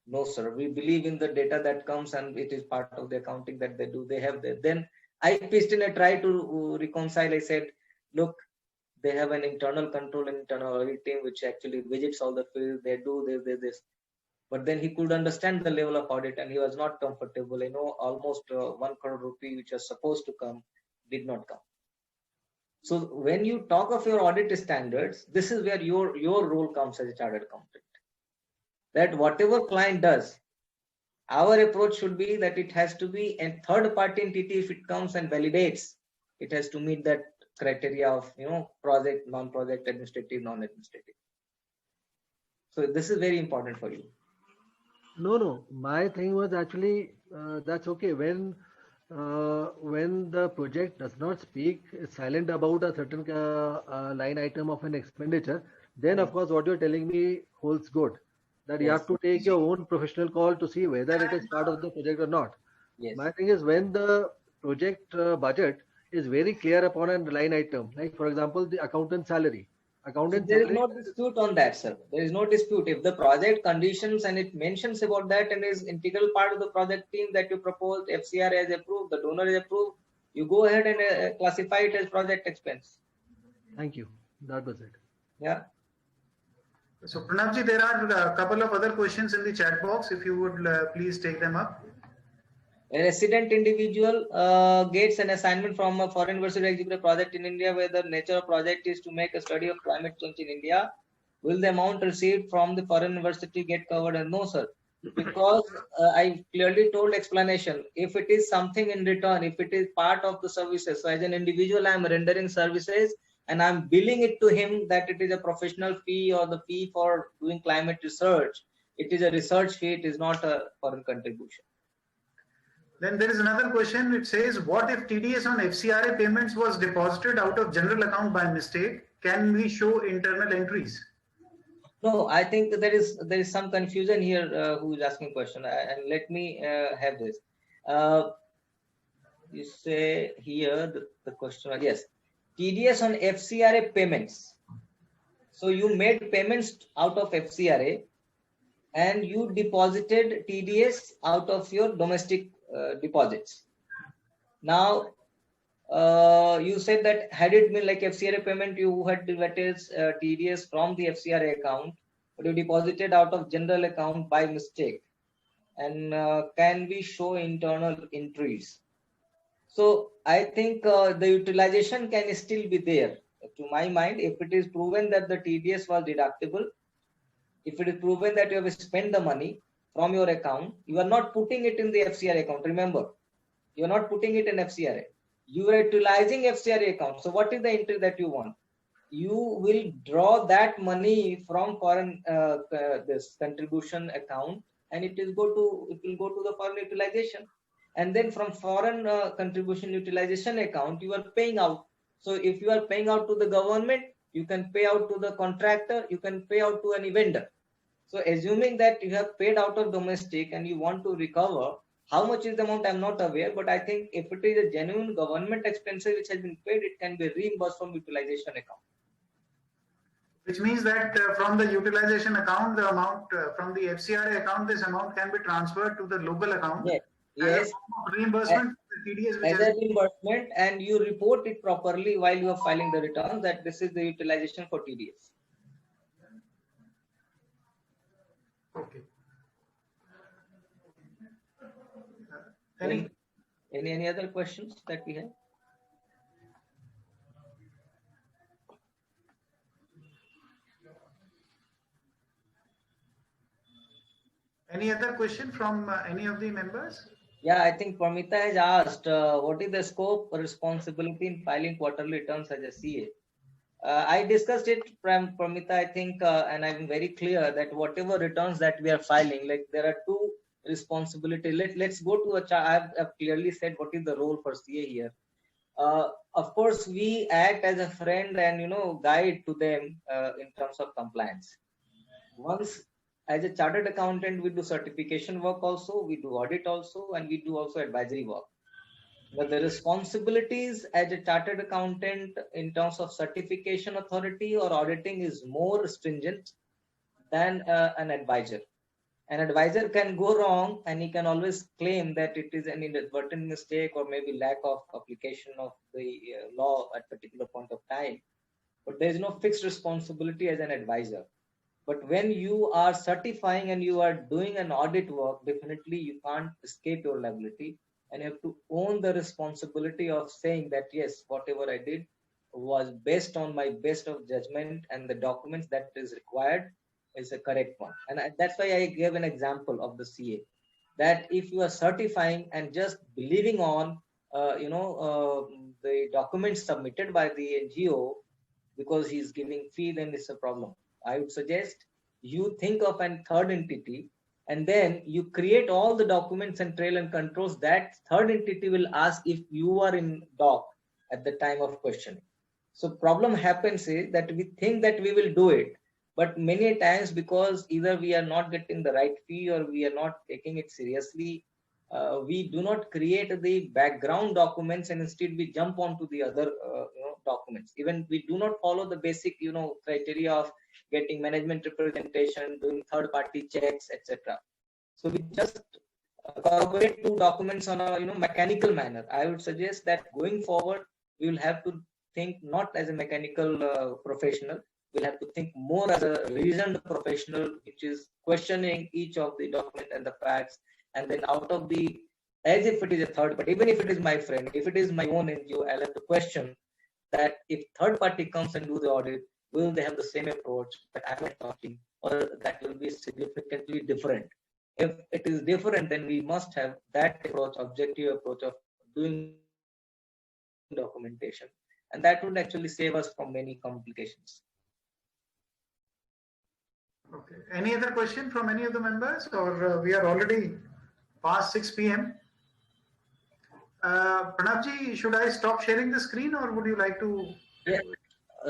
No, sir. We believe in the data that comes and it is part of the accounting that they do. They have that. Then I pitched in a try to reconcile. I said, look, they have an internal control and internal audit team which actually visits all the field. They do this. But then he could understand the level of audit and he was not comfortable. Almost 1 crore rupee which was supposed to come did not come. So when you talk of your audit standards, this is where your role comes as a chartered accountant. That whatever client does, our approach should be that it has to be a third party entity. If it comes and validates, it has to meet that criteria of project, non-project, administrative, non-administrative. So this is very important for you.
No. My thing was actually that's okay. When the project does not speak, is silent about a certain line item of an expenditure, then of course what you're telling me holds good. That you
Yes,
have to take your own professional call to see whether it is part of the project or not.
yes.
My thing is when the project budget is very clear upon a line item, like for example the accountant salary.
So
Accountant
there is
salary.
no dispute on that, sir. There is no dispute. If the project conditions and it mentions about that and is integral part of the project team that you proposed, FCR has approved, the donor is approved, you go ahead and classify it as project expense.
Thank you. That was it.
Yeah.
So Pranavji, there are a couple of other questions in the chat box. If you would please take them up.
A resident individual gets an assignment from a foreign university to execute a project in India where the nature of project is to make a study of climate change in India. Will the amount received from the foreign university get covered? And no, sir, because I clearly told explanation. If it is something in return, if it is part of the services, so as an individual, I am rendering services and I'm billing it to him that it is a professional fee or the fee for doing climate research. It is a research fee. It is not a foreign contribution.
Then there is another question. It says, what if TDS on FCRA payments was deposited out of general account by mistake? Can we show internal entries?
No, I think that there is some confusion here. Who is asking question? And let me have this. You say here the question. Yes, TDS on FCRA payments. So you made payments out of FCRA, and you deposited TDS out of your domestic deposits. Now, you said that had it been like FCRA payment, you had debited TDS from the FCRA account, but you deposited out of general account by mistake. And can we show internal entries? So I think the utilization can still be there. To my mind, if it is proven that the TDS was deductible, if it is proven that you have spent the money from your account, you are not putting it in the FCRA account. Remember, you are not putting it in FCRA. You are utilizing FCRA account. So what is the entry that you want? You will draw that money from foreign this contribution account, and it will go to the foreign utilization. And then from foreign contribution utilization account, you are paying out. So if you are paying out to the government, you can pay out to the contractor, you can pay out to any vendor. So assuming that you have paid out of domestic and you want to recover, how much is the amount? I'm not aware, but I think if it is a genuine government expenses which has been paid, it can be reimbursed from utilization account.
Which means that from the utilization account, the amount from the FCRA account, this amount can be transferred to the local account.
Yes. Yes.
Reimbursement, the TDS, which
As a reimbursement, and you report it properly while you are filing the return that this is the utilization for TDS.
Okay.
Any other questions that we have?
Any other question from any of the members?
Yeah, I think Pramita has asked, what is the scope or responsibility in filing quarterly returns as a CA? I discussed it from Pramita, I think, and I'm very clear that whatever returns that we are filing, like there are two responsibilities. Let's go to a chart. I've clearly said what is the role for CA here. Of course, we act as a friend and guide to them in terms of compliance. Once, as a chartered accountant, we do certification work also, we do audit also, and we do also advisory work. But the responsibilities as a chartered accountant in terms of certification authority or auditing is more stringent than an advisor. An advisor can go wrong and he can always claim that it is an inadvertent mistake or maybe lack of application of the law at a particular point of time. But there is no fixed responsibility as an advisor. But when you are certifying and you are doing an audit work, definitely you can't escape your liability, and you have to own the responsibility of saying that, yes, whatever I did was based on my best of judgment and the documents that is required is a correct one. And that's why I gave an example of the CA, that if you are certifying and just believing on, the documents submitted by the NGO because he's giving fee, then it's a problem. I would suggest you think of a third entity and then you create all the documents and trail and controls. That third entity will ask if you are in doc at the time of questioning. So problem happens is that we think that we will do it, but many times because either we are not getting the right fee or we are not taking it seriously, we do not create the background documents, and instead we jump onto the other documents. Even we do not follow the basic criteria of getting management representation, doing third party checks, etc. So we just corroborate two documents on a mechanical manner. I would suggest that going forward we will have to think not as a mechanical professional. We'll have to think more as a reasoned professional, which is questioning each of the document and the facts, and then out of the, as if it is a third party, even if it is my friend, if it is my own NGO, I'll have to question that if third party comes and do the audit, will they have the same approach that I'm talking, or that will be significantly different? If it is different, then we must have that approach, objective approach of doing documentation, and that would actually save us from many complications.
Okay. Any other question from any of the members, or we are already past 6 p.m. Pranavji, should I stop sharing the screen, or would you like to?
Yeah.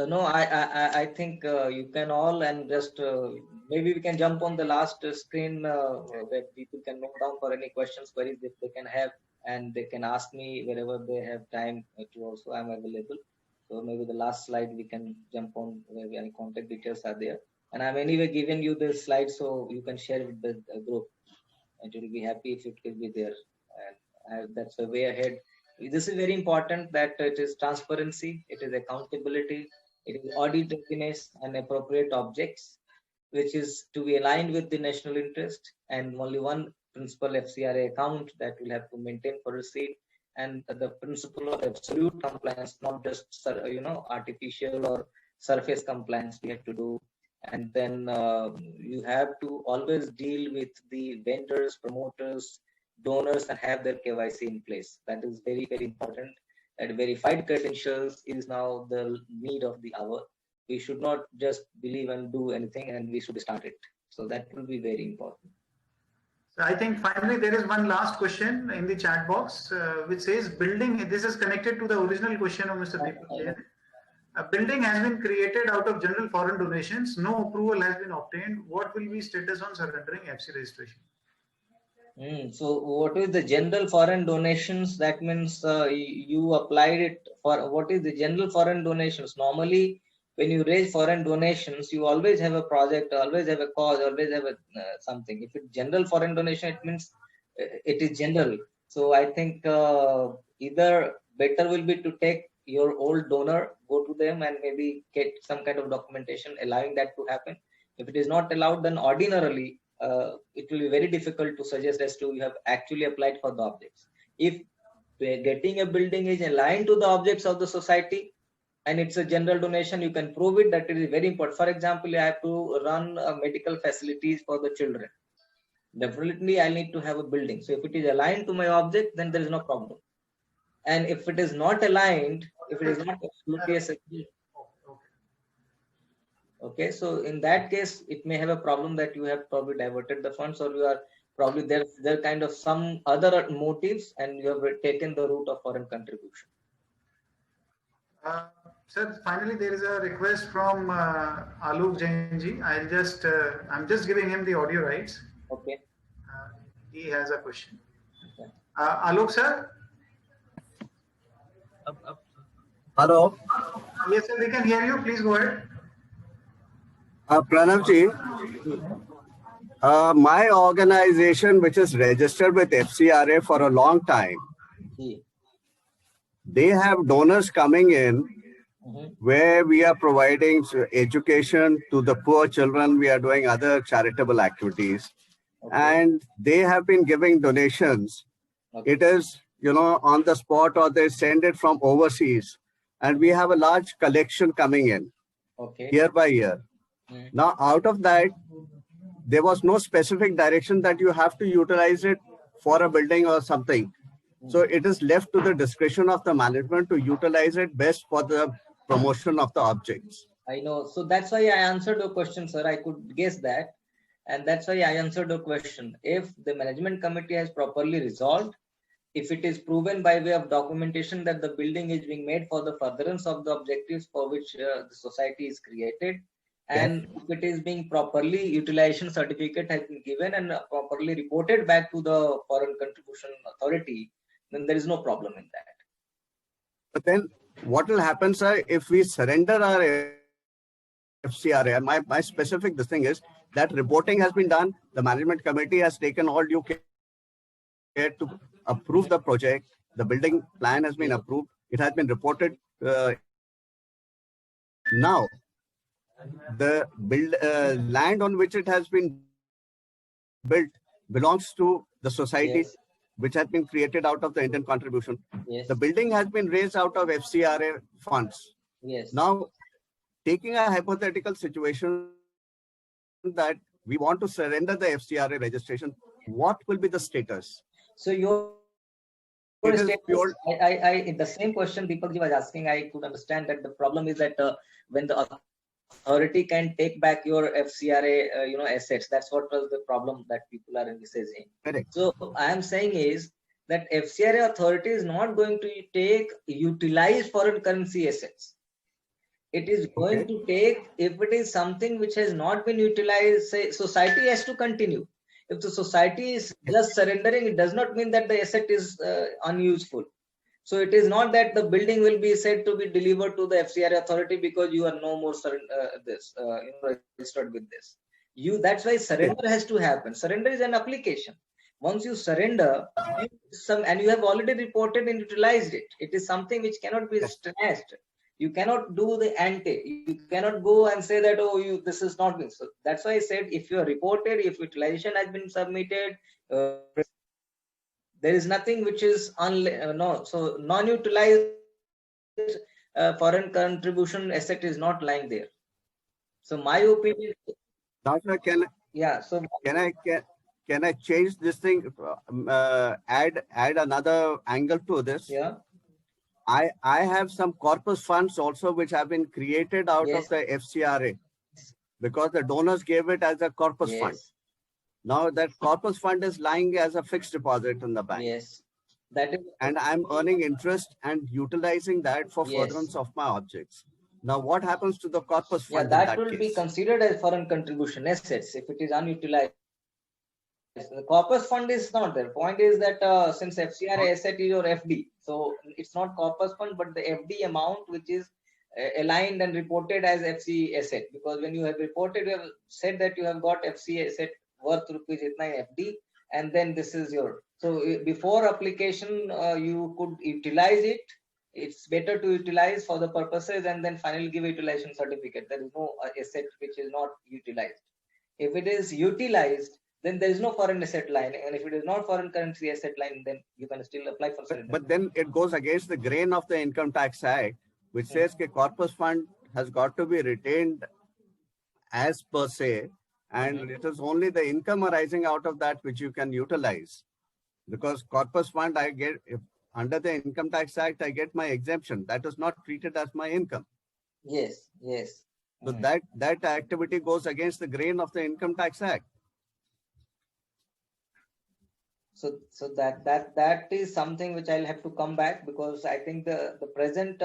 No, I think you can all, and just maybe we can jump on the last screen where people can note down for any questions, queries that they can have, and they can ask me wherever they have time to. Also, I'm available. So maybe the last slide we can jump on where any contact details are there. And I'm anyway giving you the slide so you can share with the group, and you'll be happy if it will be there. And that's the way ahead. This is very important, that it is transparency, it is accountability, it is audit readiness and appropriate objects, which is to be aligned with the national interest, and only one principal FCRA account that will have to maintain for receipt, and the principle of absolute compliance, not just artificial or surface compliance we have to do. And then you have to always deal with the vendors, promoters, donors, and have their KYC in place. That is very, very important. That verified credentials is now the need of the hour. We should not just believe and do anything, and we should start it. So that will be very important.
So I think finally there is one last question in the chat box, which says building. This is connected to the original question of Mr. Deepak Jain. A building has been created out of general foreign donations. No approval has been obtained. What will be status on surrendering FC registration?
So what is the general foreign donations? That means you applied it for, what is the general foreign donations? Normally, when you raise foreign donations, you always have a project, always have a cause, always have a something. If it's general foreign donation, it means it is general. So I think either better will be to take your old donor, go to them and maybe get some kind of documentation allowing that to happen. If it is not allowed, then ordinarily it will be very difficult to suggest as to you have actually applied for the objects. If getting a building is aligned to the objects of the society and it's a general donation, you can prove it, that it is very important. For example, I have to run medical facilities for the children. Definitely I need to have a building. So if it is aligned to my object, then there is no problem. And if it is not aligned, if it is not absolutely okay, so in that case, it may have a problem that you have probably diverted the funds, or you are probably there kind of some other motives, and you have taken the route of foreign contribution.
Sir, finally, there is a request from Alok Jainji. I'm just giving him the audio rights.
Okay.
He has a question.
Okay.
Alok, sir.
Hello.
Yes, sir, we can hear you. Please go ahead.
Pranavji, my organization, which is registered with FCRA for a long time, they have donors coming in where we are providing education to the poor children. We are doing other charitable activities, and they have been giving donations. It is, on the spot, or they send it from overseas, and we have a large collection coming in year by year. Now, out of that, there was no specific direction that you have to utilize it for a building or something. So it is left to the discretion of the management to utilize it best for the promotion of the objects.
I know. So that's why I answered your question, sir. I could guess that. And that's why I answered the question. If the management committee has properly resolved, if it is proven by way of documentation that the building is being made for the furtherance of the objectives for which the society is created, and if it is being properly, utilization certificate has been given and properly reported back to the foreign contribution authority, then there is no problem in that.
But then what will happen, sir, if we surrender our FCRA? My specific this thing is that reporting has been done. The management committee has taken all due care to approve the project. The building plan has been approved. It has been reported. Now, the land on which it has been built belongs to the society,
Yes.
which has been created out of the Indian contribution.
Yes.
The building has been raised out of FCRA funds.
Yes.
Now, taking a hypothetical situation that we want to surrender the FCRA registration, what will be the status?
So your
It is
status,
pure-
the same question Deepakji was asking, I could understand that the problem is that when the authority can take back your FCRA, assets, that's what was the problem that people are envisaging.
Correct.
So I am saying is that FCRA authority is not going to utilize foreign currency assets. It is going to take, if it is something which has not been utilized, say society has to continue. If the society is just surrendering, it does not mean that the asset is unuseful. So it is not that the building will be said to be delivered to the FCRA authority because you are no more registered with this. That's why surrender has to happen. Surrender is an application. Once you surrender, and you have already reported and utilized it, it is something which cannot be snatched. You cannot do the ante. You cannot go and say that, oh, this is not been. So that's why I said, if you are reported, if utilization has been submitted, there is nothing which is so non-utilized foreign contribution asset is not lying there. So my opinion.
Doctor,
So
can I change this thing? Add another angle to this.
Yeah.
I have some corpus funds also which have been created out of the FCRA because the donors gave it as a corpus fund. Now that corpus fund is lying as a fixed deposit in the bank.
Yes. That is.
And I'm earning interest and utilizing that for furtherance of my objects. Now what happens to the corpus fund?
Yeah, that will be considered as foreign contribution assets if it is unutilized. The corpus fund is not there. Point is that since FCRA asset is your FD, so it's not corpus fund, but the FD amount which is aligned and reported as FC asset. Because when you have reported, you have said that you have got FC asset worth rupees itna FD, and then this is your. So before application, you could utilize it. It's better to utilize for the purposes and then finally give a utilization certificate. There is no asset which is not utilized. If it is utilized, then there is no foreign asset line, and if it is not foreign currency asset line, then you can still apply for surrender.
But then it goes against the grain of the Income Tax Act, which says that corpus fund has got to be retained as per se, and it is only the income arising out of that which you can utilize. Because corpus fund, I get under the Income Tax Act, I get my exemption. That is not treated as my income.
Yes.
So that activity goes against the grain of the Income Tax Act.
So that is something which I'll have to come back, because I think the present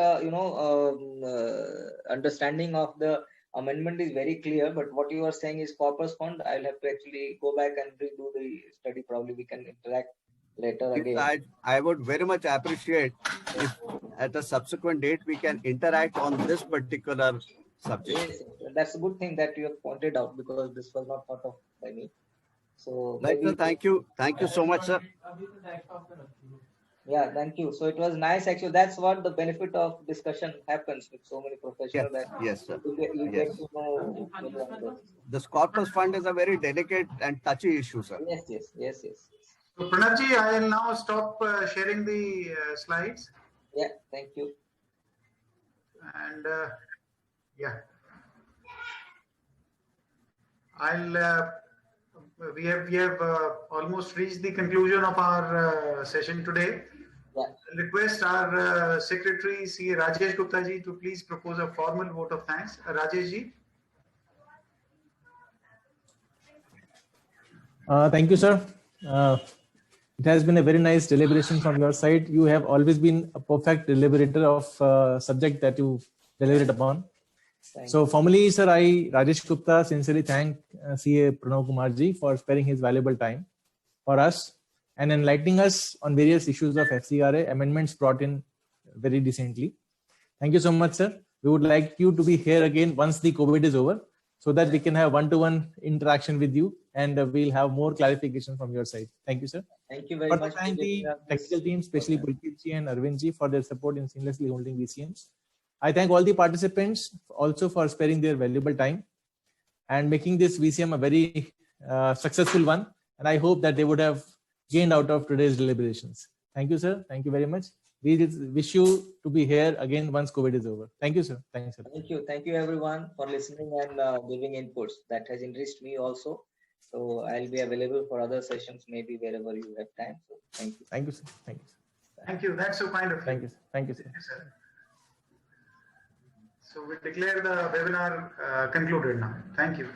understanding of the amendment is very clear. But what you are saying is corpus fund. I'll have to actually go back and redo the study. Probably we can interact later again.
I would very much appreciate if at a subsequent date we can interact on this particular subject.
Yes, that's a good thing that you have pointed out, because this was not thought of by me. So
Thank you so much, sir.
Yeah, thank you. So it was nice. Actually, that's what the benefit of discussion happens with so many professionals.
Yes, sir.
You get to know.
This corpus fund is a very delicate and touchy issue, sir.
Yes.
So Pranavji, I will now stop sharing the slides.
Yeah, thank you.
And I'll. We have almost reached the conclusion of our session today.
Yeah.
Request our secretary, C. Rajesh Gupta ji, to please propose a formal vote of thanks. Rajesh ji.
Thank you, sir. It has been a very nice deliberation from your side. You have always been a perfect deliberator of subject that you deliberate upon. So formally, sir, I, Rajesh Gupta, sincerely thank CA Pranav Kumarji for sparing his valuable time for us and enlightening us on various issues of FCRA amendments brought in very recently. Thank you so much, sir. We would like you to be here again once the COVID is over, so that we can have one-to-one interaction with you and we'll have more clarification from your side. Thank you, sir.
Thank you very
Further
much.
thank the technical team, especially Pulkit ji and Arvind ji, for their support in seamlessly holding VCMs. I thank all the participants also for sparing their valuable time and making this VCM a very successful one. And I hope that they would have gained out of today's deliberations. Thank you, sir. Thank you very much. We wish you to be here again once COVID is over. Thank you, sir. Thanks, sir.
Thank you. Thank you, everyone, for listening and giving inputs. That has enriched me also. So I'll be available for other sessions, maybe wherever you have time. So thank you.
Thank you, sir. Thank you, sir.
Thank you. That's so kind of you.
Thank you, sir. Thank you, sir.
Thank you, sir. So we declare the webinar concluded now. Thank you.